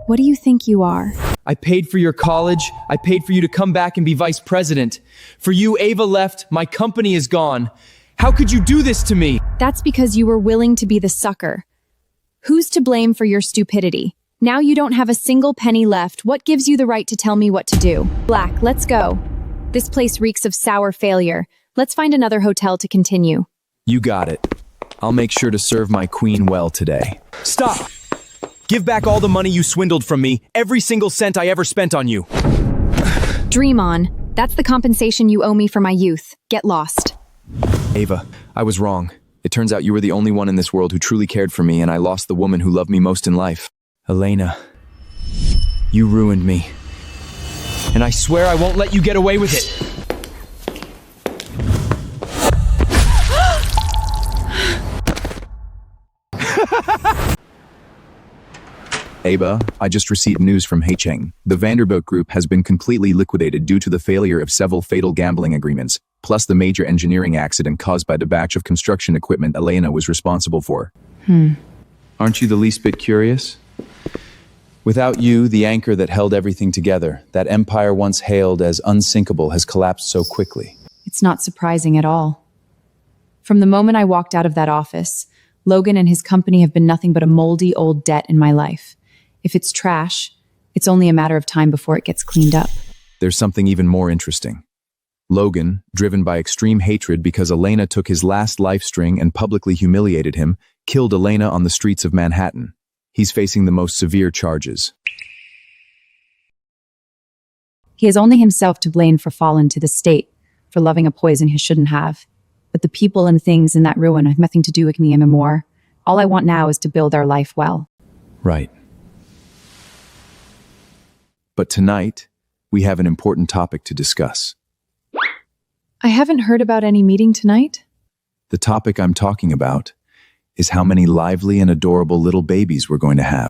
What do you think you are? I paid for your college. I paid for you to come back and be vice president. For you, Ava left. My company is gone. How could you do this to me? That's because you were willing to be the sucker. Who's to blame for your stupidity? Now you don't have a single penny left. What gives you the right to tell me what to do? Black, let's go. This place reeks of sour failure. Let's find another hotel to continue. You got it. I'll make sure to serve my queen well today. Stop! Give back all the money you swindled from me, every single cent I ever spent on you. Dream on. That's the compensation you owe me for my youth. Get lost. Ava, I was wrong. It turns out you were the only one in this world who truly cared for me, and I lost the woman who loved me most in life. Elena, you ruined me. And I swear I won't let you get away with it. Ava, I just received news from Heicheng. The Vanderbilt Group has been completely liquidated due to the failure of several fatal gambling agreements, plus the major engineering accident caused by the batch of construction equipment Elena was responsible for. Aren't you the least bit curious? Without you, the anchor that held everything together, that empire once hailed as unsinkable, has collapsed so quickly. It's not surprising at all. From the moment I walked out of that office, Logan and his company have been nothing but a moldy old debt in my life. If it's trash, it's only a matter of time before it gets cleaned up. There's something even more interesting. Logan, driven by extreme hatred because Elena took his last life string and publicly humiliated him, killed Elena on the streets of Manhattan. He's facing the most severe charges. He has only himself to blame for falling to the state, for loving a poison he shouldn't have. But the people and things in that ruin have nothing to do with me anymore. All I want now is to build our life well. Right. But tonight, we have an important topic to discuss. I haven't heard about any meeting tonight. The topic I'm talking about is how many lively and adorable little babies we're going to have.